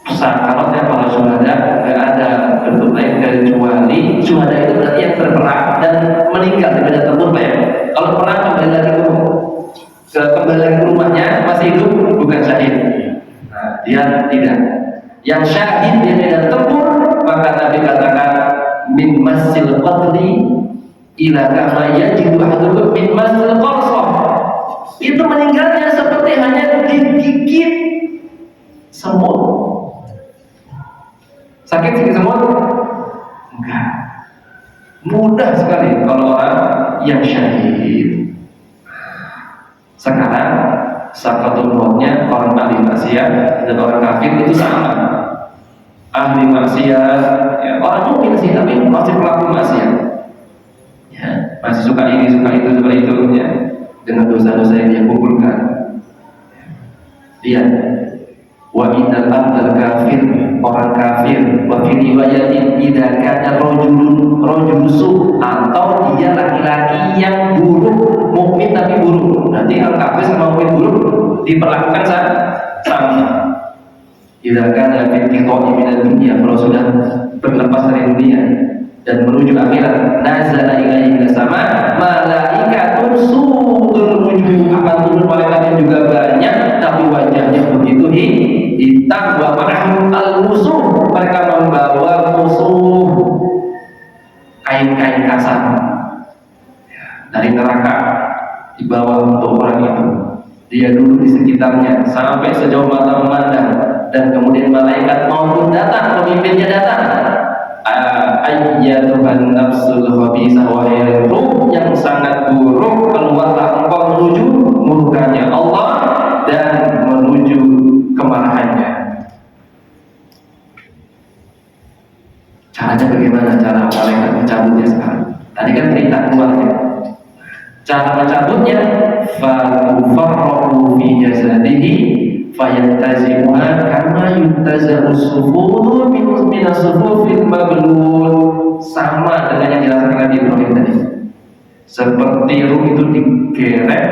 Sakaratnya para syuhada tidak ada bentuk lain kecuali syuhada itu berarti yang berperang dan meninggal di medan tempur Pak ya. Kalau perang kembali lagi ke rumahnya masih hidup, bukan syahid. Nah, dia tidak. Yang syahid di medan tempur, maka Nabi katakan min masil qatli ila kama yajidu ahadukum min masil qarsah. Itu meninggalnya seperti hanya digigit semut. Sakit sih semut? Enggak. Mudah sekali kalau orang yang syahid. Sekarang sakaratul mautnya orang ahli maksiat dan orang kafir itu sama. Ahli maksiat, ya, orang mukmin sih tapi masih pelaku maksiat. Ya, masih suka ini, suka itu, ya, dengan dosa-dosa yang dia kumpulkan. Lihat, wa innal abdal kafir, orang kafir, wa fi riwayatin idza kana rajulun su, atau dia laki-laki yang buruk, mukmin tapi buruk. Nanti kalau kafir sama mukmin buruk diperlakukan sama. Idza kana fi inqita'i minad dunya, kalau sudah berlepas dari dunia dan menuju akhirat, nazala ilaihi minas sama malaikatun sudul wujuh, akan turun malaikat yang juga banyak tapi wajahnya begitu hitam, wa ma'ahum al-musuh, mereka membawa musuh kain-kain kasar dari neraka dibawa untuk orang itu. Dia duduk di sekitarnya sampai sejauh mata memandang, dan kemudian malaikat maupun datang, pemimpinnya datang. Ayyatuhan nafsul khabisah, wahai ruh yang sangat buruk, keluarlah engkau menuju murkanya Allah dan menuju kemarahannya. Caranya bagaimana? Cara malaikat mencabutnya sekarang. Tadi kan perintah keluarnya. Cara mencabutnya, fa'ufarrahu fi jasadihi fayantazimuha kama yuntazamu sufudu min as-sufufil mablul, sama dengan yang dilakukan Nabi Ibrahim tadi. Seperti ruh itu digerek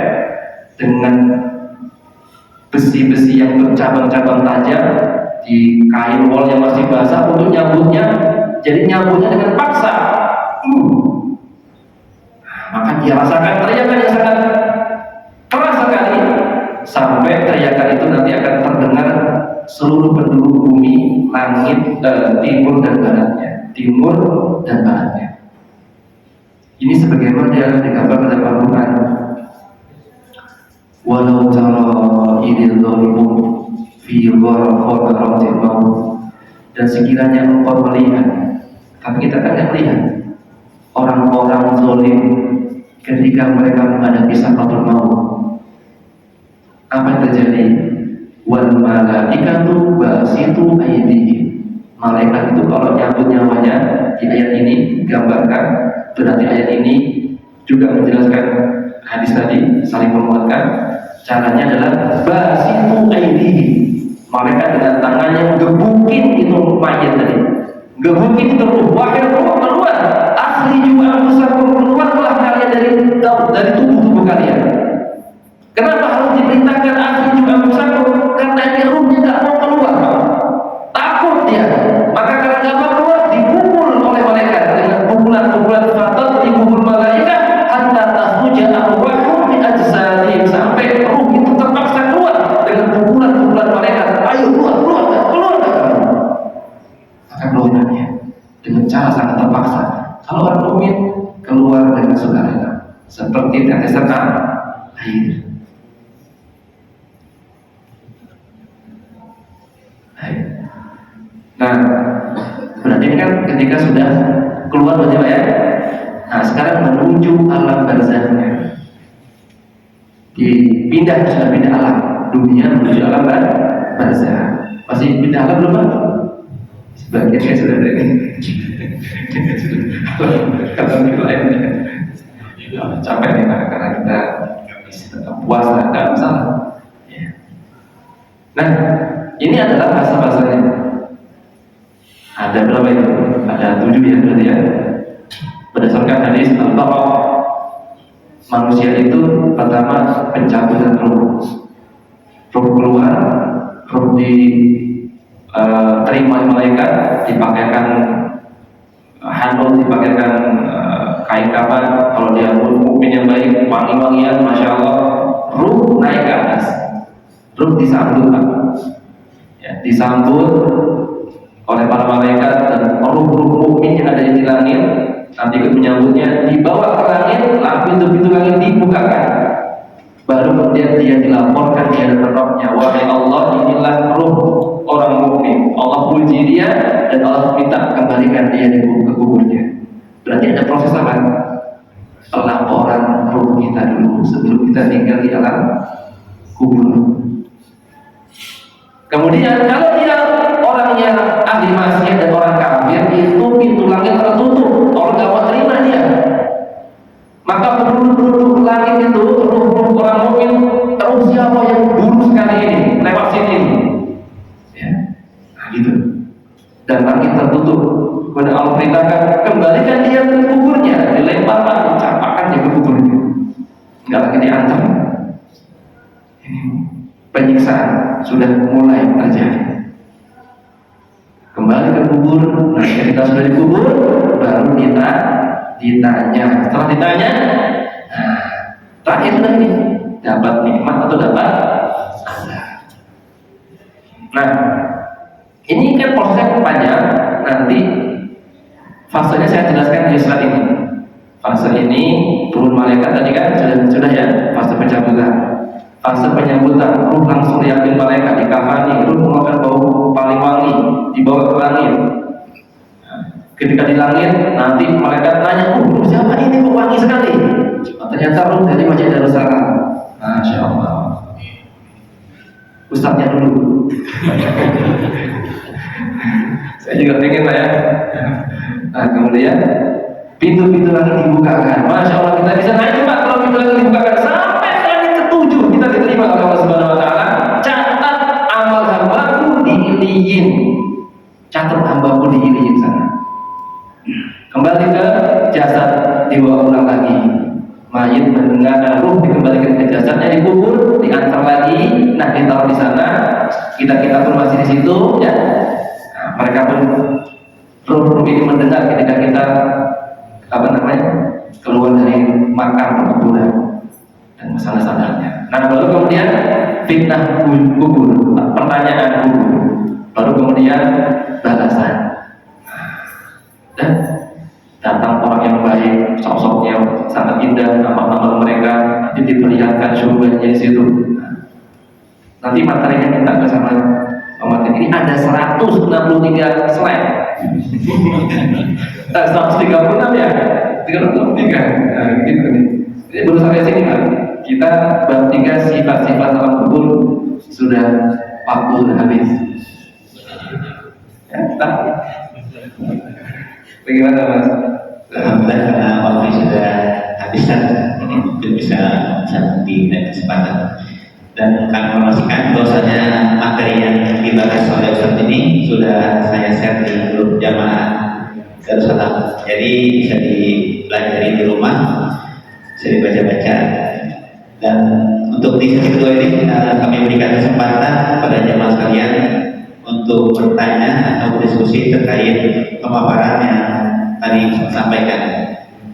dengan besi-besi yang bercabang-cabang tajam di kain wol yang masih basah untuk nyambutnya, jadi nyambutnya dengan paksa. Maka dia rasakan teriakan yang sangat keras sekali, sampai teriakan itu nanti akan terdengar seluruh penduduk bumi, langit, timur dan baratnya. Ini sebagaimana yang digambarkan dalam Al-Quran. Walau tara idil dhalimun fi gharatil maut, dan sekiranya engkau melihat, tapi kita kan tidak melihat orang-orang zalim ketika mereka menghadapi sakaratul maut, apa yang terjadi? Wal malaikatu basitu aydihim, malaikat itu kalau nyambut nyawanya, di ayat ini gambarkan, berarti ayat ini juga menjelaskan hadis tadi saling menguatkan. Caranya adalah basitu aidihim, mereka dengan tangannya gebukin itu mayat tadi, gebukin itu ruh, wahai ruh keluar, akhriju anfusakum, keluarlah kalian dari tubuh kalian. Kenapa harus diperintahkan akhriju anfusakum? Karena ini ruhnya tidak mau keluar, takut dia. Maka karena nggak mau keluar, dipukul oleh malaikat dengan pukulan-pukulan fatal, dipukul malaikat hatta takhruja arwahum min ajsadihim, sampai ruh itu terpaksa keluar dengan pukulan-pukulan malaikat. Ayo keluar. Maka keluarnya dengan cara sangat terpaksa. Kalau orang mukmin keluar dengan sukarela, seperti tetesan air. Nah, berarti ini kan ketika sudah keluar berarti Pak ya. Nah, sekarang menuju alam barzahnya. Sudah pindah alam dunia menuju alam barzah. Masih pindah alam belum Pak? Sebagian saya sudah ada ini. Kalau lainnya capek nih Pak, karena kita tetap puasa, nggak masalah. Nah, ini adalah bahasa-bahasanya. Ada berapa itu? Ada 7 ya berarti ya. Berdasarkan hadis Al-Bara, manusia itu pertama pencabutan ruh. Ruh keluar, ruh terima malaikat, dipakaikan handuk, dipakaikan kain kafan. Kalau dia mukmin yang baik, wangi-wangian, masya Allah, ruh naik ke atas. Ruh disambut, ya, disambut oleh para malaikat dan ruh-ruh mukmin yang ada di langit. Nanti ikut menyambutnya, dibawa ke langit, pintu-pintu langit dibukakan. Baru kemudian dia dilaporkan di hadapan Rabbnya, wahai Allah, inilah ruh orang mukmin. Allah puji dia dan Allah minta kembalikan dia ke kuburnya. Berarti ada proses apa? Pelaporan ruh kita dulu sebelum kita tinggal di alam kubur. Kemudian kalau dia orangnya ahli maksiat dan orang kafir, itu pintu langit tertutup, orang gak mau terima dia. Maka penduduk langit itu, ruh orang mukmin, terus siapa yang dulu sekali ini lewat sini, ya, nah gitu. Dan langit tertutup. Kemudian Allah perintahkan kembalikan dia ke kuburnya, dilempar batu, campakkan dia ke kuburnya, nggak lagi diantar. Ini penyiksaan sudah mulai terjadi. Kembali ke kubur. Nah, ketika sudah dikubur, baru kita ditanya. Setelah ditanya, nah, terakhir lagi dapat nikmat atau dapat azab. Nah, ini kan prosesnya panjang. Nanti fasenya saya jelaskan di slide ini. Fase ini turun malaikat tadi kan sudah ya, fase pencabutan. Fase penyambutan, ruh langsung diambil malaikat, dikafani, ruh mengeluarkan bau paling wangi, dibawa ke langit. Ketika di langit, nanti malaikat tanya, siapa ini kok wangi sekali? Ternyata ruh dari Masjid Darussalam. Masya Allah. Ustadznya dulu. Saya juga pengen Pak ya. Nah, kemudian pintu-pintu langit dibukakan. Masya Allah, kita bisa naik Pak kalau pintu langit dibukakan sampai kita diterima oleh Allah Subhanahu Wa Taala. Catat amal hambaku di iliyin, catat hambaku di iliyin sana. Kembali ke jasad, dibawa ulang lagi. Mayit mendengar ruh dikembalikan ke jasadnya, dikubur, diantar lagi. Nah, ditaruh di sana. Kita pun masih di situ, ya. Nah, mereka pun ruh ini mendengar ketika kita keluar dari makam perkuburan dan masalah-salahnya. Nah, baru kemudian fitnah kubur, pertanyaan kubur, baru kemudian balasan. Dan datang orang yang baik, sosoknya sangat indah, amal-amal mereka nanti diperlihatkan syurganya di situ. Nanti materinya kita bersama materi ini ada 163 slide. 136 ya, 363. Nah, gitu nih. Jadi baru sampai sini Pak. Kita bab 3 sifat-sifat alam kubur sudah waktu sudah habis. Ya, bagaimana Mas? Alhamdulillah karena waktu sudah habis kan. mungkin bisa di lain kesempatan. Dan kami memastikan bahwasanya materi yang dibahas oleh Ustaz ini sudah saya share di grup jamaah Darussalam. Jadi bisa dipelajari di rumah, bisa dibaca-baca. Dan untuk di sesi kedua ini kami berikan kesempatan kepada jamaah sekalian untuk bertanya atau berdiskusi terkait pemaparan yang tadi saya sampaikan.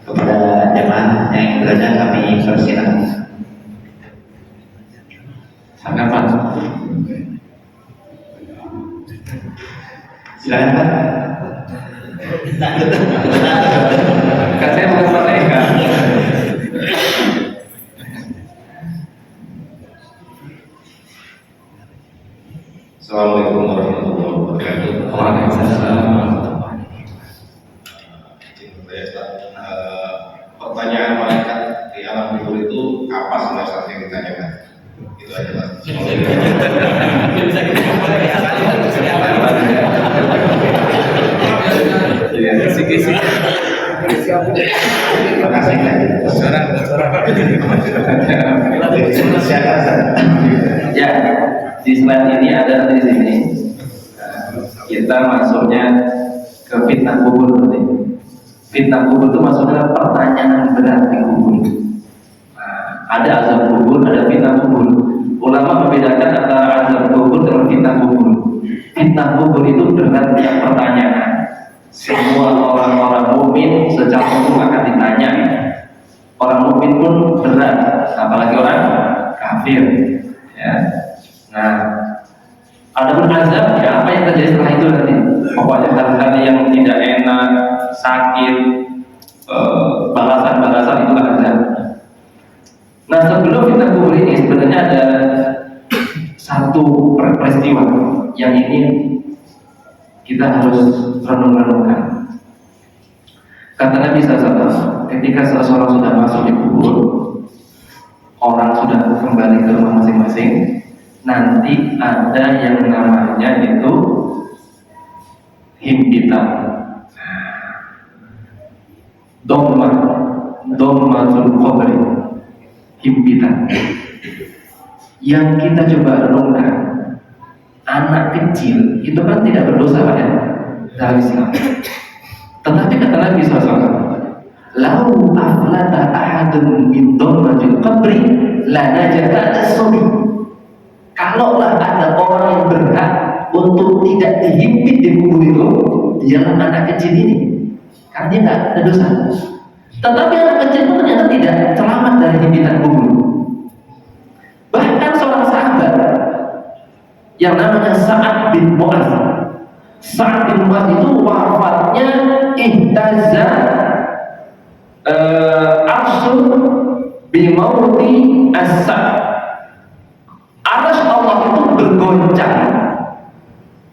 Kepada jamaah yang berada kami persilakan. Silakan Pak. Silakan Pak. Kan saya bukan malaikat. Assalamualaikum warahmatullahi wabarakatuh. Waalaikumsalam. Pertanyaan malaikat di alam kubur itu apa sebenarnya yang ditanyakan? Itu aja Pak. Terima kasih. Ya, di slide ini ada di sini. Kita masuknya ke fitnah kubur nanti. Fitnah kubur itu maksudnya pertanyaan berat di kubur. Ada azab kubur, ada fitnah kubur. Ulama membedakan antara azab kubur dengan fitnah kubur. Fitnah kubur itu berat yang pertanyaan. Semua orang-orang mukmin secara umum akan ditanya. Orang mukmin pun berat, apalagi orang kafir. Ya. Nah, adapun azab ya apa yang terjadi setelah itu nanti. Pokoknya hal-hal yang tidak enak, sakit, balasan-balasan itu azab. Nah, sebelum kita kubur ini sebenarnya ada satu peristiwa yang ini kita harus renung-renungkan. Kata Nabi SAW, ketika seseorang sudah masuk di kubur, orang sudah kembali ke rumah masing-masing, nanti ada yang namanya itu himpitan. Dommatul qabri, himpitan. Yang kita coba renungkan, anak kecil itu kan tidak berdosa Pak ya dalam Islam. Tetapi kata Nabi SAW, lau aflata ahadun min dommatil qabri la najata as-sabi. Kalaulah ada orang yang berhak untuk tidak dihimpit di kubur itu, dialah anak kecil ini, karena dia nggak ada dosa. Tetapi anak kecil itu ternyata tidak selamat dari himpitan kubur. Bahkan seorang sahabat yang namanya Sa'ad bin Mu'az. Sa'ad bin Mu'az itu wafatnya ihtaza arsul bimauti as-sa'. Arsy Allah itu bergoncang,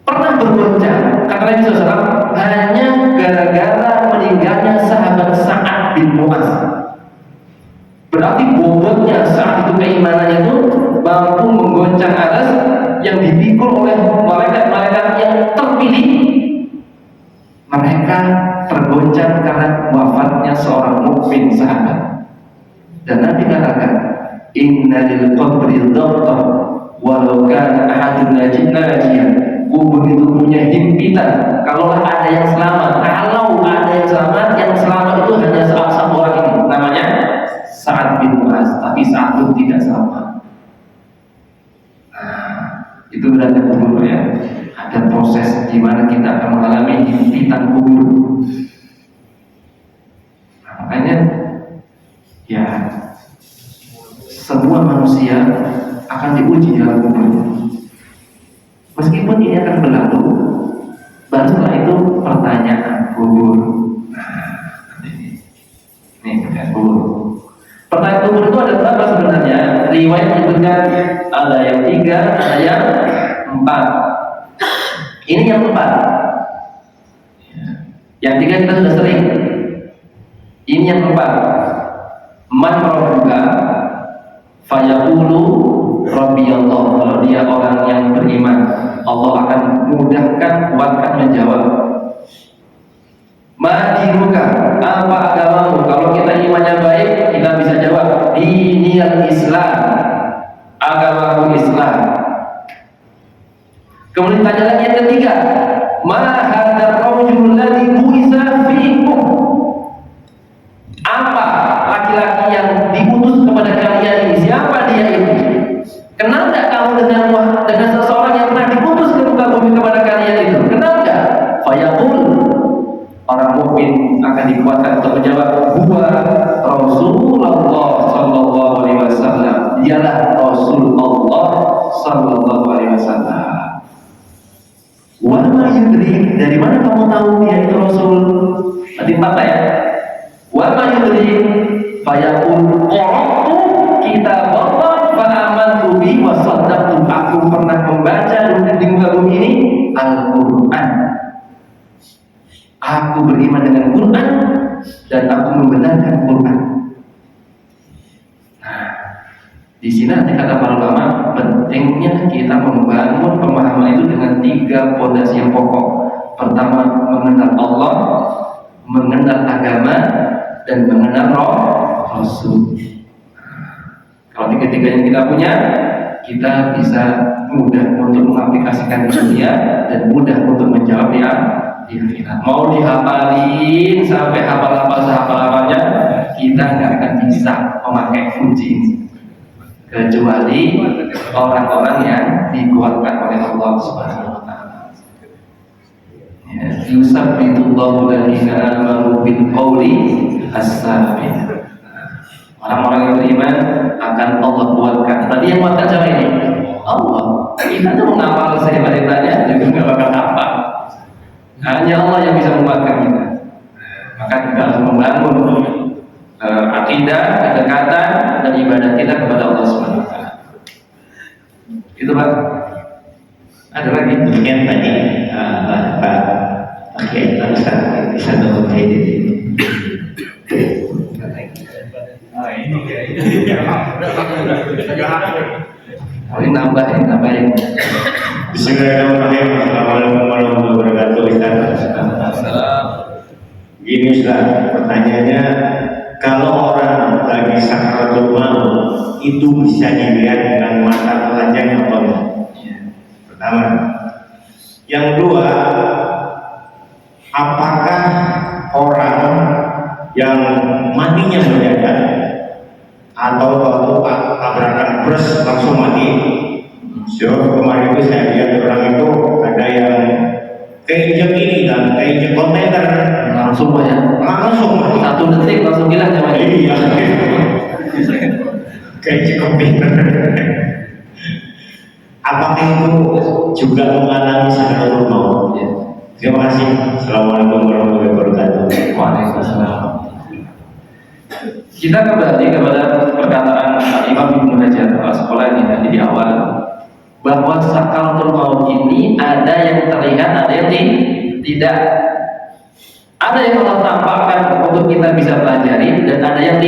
pernah bergoncang kata Nabi SAW, hanya gara-gara meninggalnya sahabat Sa'ad bin Mu'az. Berarti bobotnya saat itu keimanannya itu mampu menggoncang arsy yang dipikul oleh malaikat-malaikat yang terpilih. Mereka tergoncang karena wafatnya seorang mukmin sahabat. Dan Nabi katakan, inna lil qabri dhabtan walau kana ahadun najiyan. Kubur itu punya himpitan. Kalaulah ada yang selamat, yang selamat itu hanya satu orang ini, namanya Sa'ad bin Mu'az. Tapi Sa'ad pun tidak selamat. Nah, itu berarti kubur ya. Ada proses di mana kita akan mengalami himpitan kubur. Nah, makanya ya semua manusia akan diuji dalam kubur. Meskipun ini akan berlalu, baru setelah itu pertanyaan kubur. Nah, ini pertanyaan kubur. Pertanyaan kubur itu ada berapa sebenarnya? Riwayat menyebutkan ada yang 3, ada yang 4. Ini yang 4. Yang 3 kita sudah sering. Ini yang 4. Man rabbuka fayaqulu rabbiyallah. Kalau dia orang yang beriman, Allah akan mudahkan, kuatkan menjawab. Ma dinuka, apa agamamu? Kalau kita imannya baik, kita bisa jawab dinil Islam, agamaku Islam. Kemudian tanya lagi yang ketiga, ma hadzal rajul ladzi bu'itsa fiikum? Apa laki-laki yang diutus kepada kalian ini? Siapa dia ini? Kenal enggak kamu dengan seseorang yang pernah diutus ke muka bumi kepada kalian itu? Kenal enggak? Fayaqul, orang mukmin akan dikuatkan untuk menjawab, huwa Rasulullah sallallahu alaihi wasallam. Dialah Rasulullah sallallahu alaihi wasallam. Wa ma yudrik, dari mana kamu tahu dia itu Rasul? Tadi 4 ya. Wa ma yudrik, fayaqul qara'tu kitab Allah fa amantu bi wa saddaqtu. Aku pernah membaca di muka bumi ini Al-Qur'an. Aku beriman dengan Quran dan aku membenarkan Quran. Nah, di sini nanti kata para ulama, pentingnya kita membangun pemahaman itu dengan 3 fondasi yang pokok. Pertama, mengenal Allah, mengenal agama, dan mengenal Rasul. Kalau 3-3 yang kita punya, kita bisa mudah untuk mengaplikasikan dunia dan mudah untuk menjawab ya. Mau dihafalin sampai hafal-hafal sehafal-hafalnya, kita nggak akan bisa memakai kunci ini kecuali orang-orang yang dikuatkan oleh Allah Subhanahu wa taala. Yusabbitullahu alladziina aamanu bil qawli as-sabit. Orang-orang yang beriman akan Allah kuatkan. Tadi yang kuatkan siapa ini? Allah. Kita tuh menghafal sehebat-hebatnya juga nggak bakal hafal. Hanya Allah yang bisa menguatkan kita. Maka kita harus membangun akidah, kedekatan, dan ibadah kita kepada Allah Subhanahu wa taala. Itu Pak. Ada lagi? Demikian tadi Pak Oke, bisa untuk edit ini. Ini nambahin. Bismillahirrahmanirrahim. Assalamualaikum warahmatullahi wabarakatuh. Gini Ustaz, pertanyaannya, kalau orang lagi sakaratul maut itu bisa dilihat dengan mata telanjang apa enggak? Pertama. Yang kedua, apakah orang yang matinya mendadak atau waktu tabrakan bus langsung mati? So, kemarin itu saya lihat orang itu ada yang keinjek ini dan keinjek kontainer Langsung Pak ya. langsung mati. 1 detik langsung hilang ya Pak. Iya. Keinjek kontainer. Apakah itu juga mengalami sakaratul maut? Ya. Terima kasih. Assalamualaikum warahmatullahi wabarakatuh. Waalaikumsalam. Kita kembali kepada perkataan Imam Ibnu Hajar Al-Asqalani tadi di awal, bahwa sakaratul maut ini ada yang terlihat, ada yang tidak. Ada yang Allah tampakkan untuk kita bisa pelajari, dan ada yang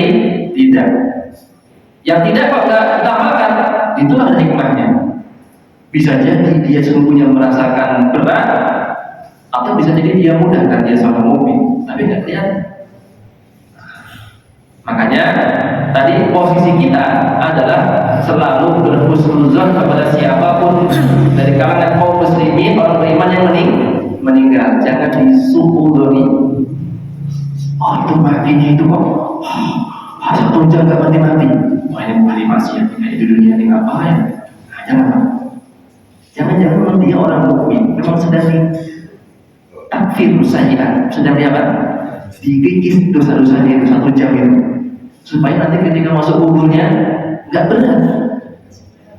tidak. Yang tidak kok nggak ditampakkan, itu ada hikmahnya. Bisa jadi dia sesungguhnya merasakan berat, atau bisa jadi dia mudah karena dia seorang mukmin, tapi nggak kelihatan. Makanya tadi posisi kita adalah selalu berhusnuzon kepada siapapun dari kalangan kaum muslimin, orang beriman yang meninggal. Jangan disuudoni. Oh itu matinya itu kok 1 jam gak mati-mati. Wah ini mati maksiat, di dunia ini ngapain? Jangan dia orang mukmin memang sedang takfir sayyi'at, sedang apa? Dikikis dosa-dosanya itu 1 jam itu, supaya nanti ketika masuk kuburnya nggak berat.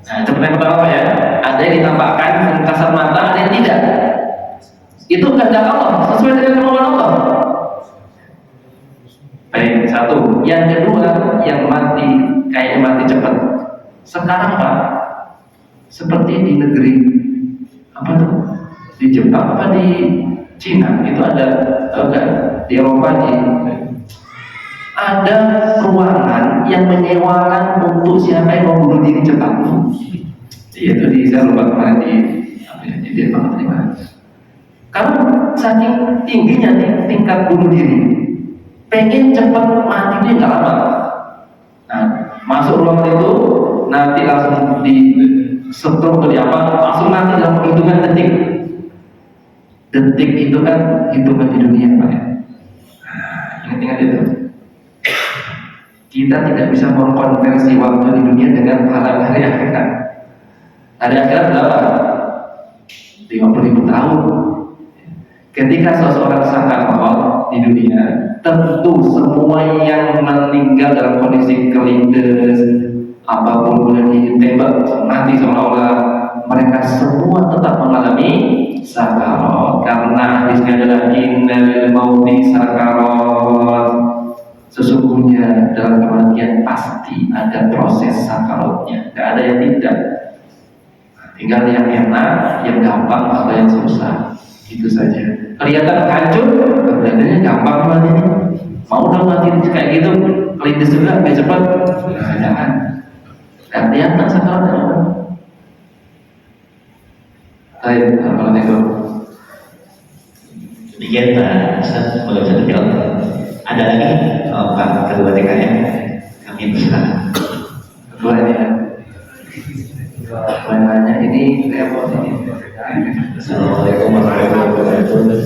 Nah, itu yang pertama ya. Ada yang ditampakkan kasat mata, ada yang tidak. Itu kehendak Allah, sesuai dengan kemauan Allah. Baik, 1. Yang kedua, yang mati kayaknya mati cepat. Sekarang Pak, seperti di negeri apa tuh? Di Jepang apa di Cina itu ada enggak, di Eropa ada ruangan yang menyewakan untuk siapa yang mau bunuh diri cepat. Itu di saya lupa kemarin di apa ya, di mana. Karena saking tingginya nih tingkat bunuh diri, pengen cepat mati itu nggak lama. Nah, masuk ruangan itu nanti langsung di setrum atau di apa, langsung mati dalam hitungan detik. Detik itu kan hitungan di dunia, Pak. Ingat-ingat itu. Kita tidak bisa mengkonversi waktu di dunia dengan hari akhirat. Hari akhirat berapa? 50.000 tahun. Ketika seseorang sakaraat di dunia, tentu semua yang meninggal dalam kondisi kelindes, apapun boleh ditembak, mati seolah-olah, mereka semua tetap mengalami sakaraat. Karena hadisnya adalah innal mauti sakaraat. Sesungguhnya dalam kematian pasti ada proses sakaraatnya, tidak ada yang tidak. Tinggal yang enak, yang gampang atau yang susah. Itu saja. Kelihatan hancur, kelihatannya gampang banget ini. Mau dong mati kayak gitu, kelindes juga, biar cepat. Jangan. Dan kelihatan sakarnya. Baik, assalamualaikum. Demikian Pak Ustaz, boleh bisa dijawab. Ada lagi Pak Ketua TKN, kami persilakan. Kedua ini ya. Pertanyaannya ini repot ini. Assalamualaikum warahmatullahi wabarakatuh.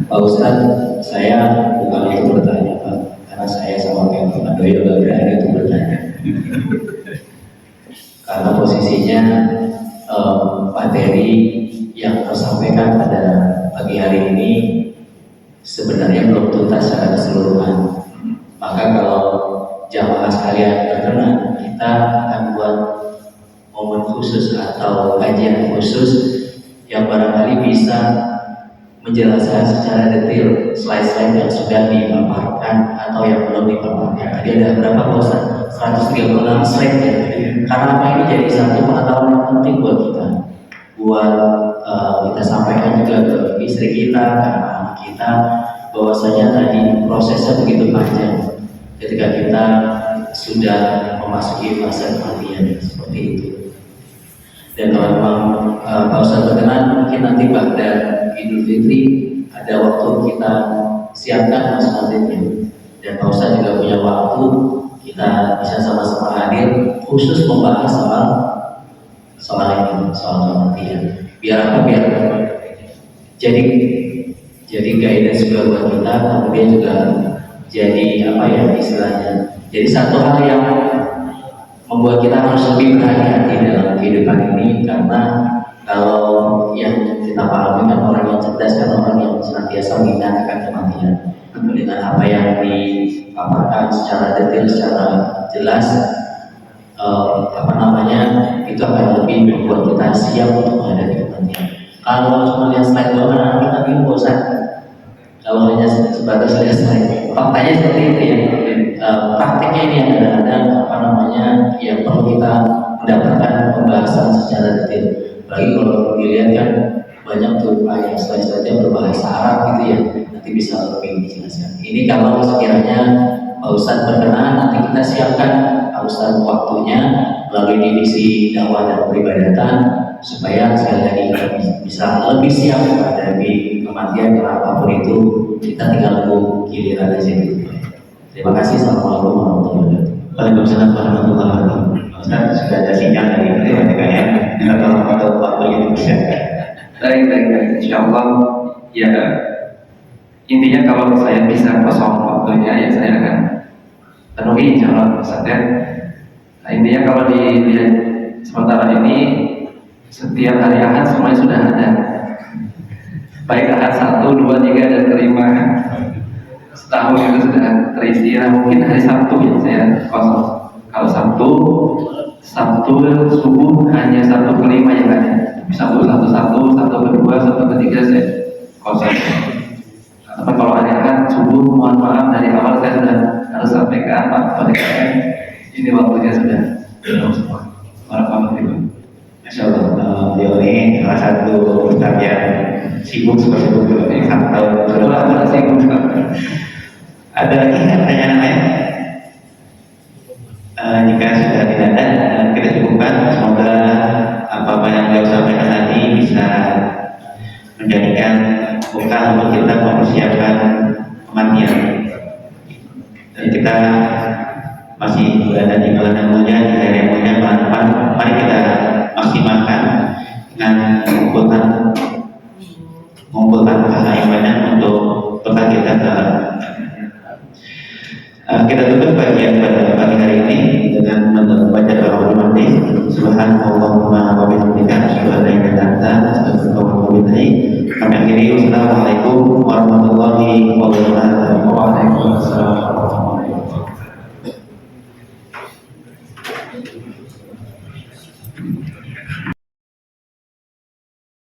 Pak Ustadz, saya bukan untuk bertanya Pak, karena saya sama kayak Pak Doi udah berani untuk bertanya. Karena posisinya materi yang tersampaikan pada pagi hari ini sebenarnya belum tuntas secara keseluruhan. Maka kalau jamaah sekalian berkenan, kita akan buat momen khusus atau kajian khusus yang barangkali bisa menjelaskan secara detail slide-slide yang sudah dipaparkan atau yang belum dipaparkan. Tadi ada berapa Ustaz? 136 slide ya. Karena apa ini jadi satu pengetahuan yang penting buat kita. Buat kita sampaikan juga ke istri kita, ke anak kita, bahwasanya tadi prosesnya begitu panjang. Ketika kita sudah memasuki fase kematian seperti itu. Dan kalau memang Pak Ustadz berkenan, mungkin nanti pada Idul Fitri ada waktu kita siapkan masjidnya. Dan Pak Ustadz juga punya waktu, kita bisa sama-sama hadir khusus membahas soal ini, soal kematian. Biar apa? Biar jadi guidance juga buat kita, kemudian juga jadi apa ya istilahnya? Jadi satu hal yang membuat kita harus lebih berhati-hati dalam kehidupan ini, karena kalau yang kita pahami kan orang yang cerdas kan orang yang senantiasa mengingat akan kematian. Dengan apa yang dipaparkan secara detail, secara jelas, itu akan lebih membuat kita siap untuk menghadapi kematian. Kalau cuma lihat slide doang, kita bingung bosan. Kalau hanya sebatas lihat slide, faktanya seperti itu ya. Praktiknya ini yang kadang-kadang yang perlu kita mendapatkan pembahasan secara detail. Apalagi kalau dilihat kan banyak tuh yang slide-slide yang berbahasa Arab gitu ya, nanti bisa lebih dijelaskan. Ini kalau sekiranya Pak Ustadz berkenan, nanti kita siapkan Pak Ustadz waktunya melalui divisi dakwah dan peribadatan supaya sekali lagi kita bisa lebih siap menghadapi kematian karena apapun itu kita tinggal nunggu giliran aja gitu. Terima kasih. Assalamualaikum warahmatullahi wabarakatuh. Waalaikumsalam warahmatullahi wabarakatuh. Ustaz, sudah ada sinyal dari TKN, atau waktu yang dipersiapkan. Baik, insya Allah ya. Intinya kalau saya bisa kosong waktunya ya saya akan penuhi insya Allah Ustaz ya. Nah, intinya kalau dilihat sementara ini setiap hari Ahad semuanya sudah ada. Baik Ahad 1, 2, 3 dan kelima. Setahun itu sudah terisi. Nah, mungkin hari Sabtu ya saya kosong. Kalau Sabtu subuh hanya 1/5 yang ada. Sabtu 1, 1/2, 1/3 saya kosong. Tapi kalau ada Ahad subuh, mohon maaf dari awal saya sudah harus sampaikan Pak PDKM. Ini waktunya sudah semua. Warahmatullahi. Masya Allah, beliau ini salah satu ustaz yang sibuk seperti itu, ini 1 tahun Betul, sibuk. Ada lagi pertanyaan lain? Jika sudah tidak ada, kita cukupkan. Semoga apa yang beliau sampaikan tadi bisa menjadikan bekal untuk kita mempersiapkan kematian. Dan kita masih berada di bulan yang mulia, di hari yang mulia, mari kita maksimalkan dengan mengumpulkan pahala yang banyak untuk bekal kita dalam. Kita tutup bagian pada pagi hari ini dengan membaca doa mandi. Subhanallahumma wa bihamdika asyhadu an la ilaha illa anta astaghfiruka wa atubu ilaik. Kami akhiri, wassalamualaikum warahmatullahi wabarakatuh. Waalaikumsalam.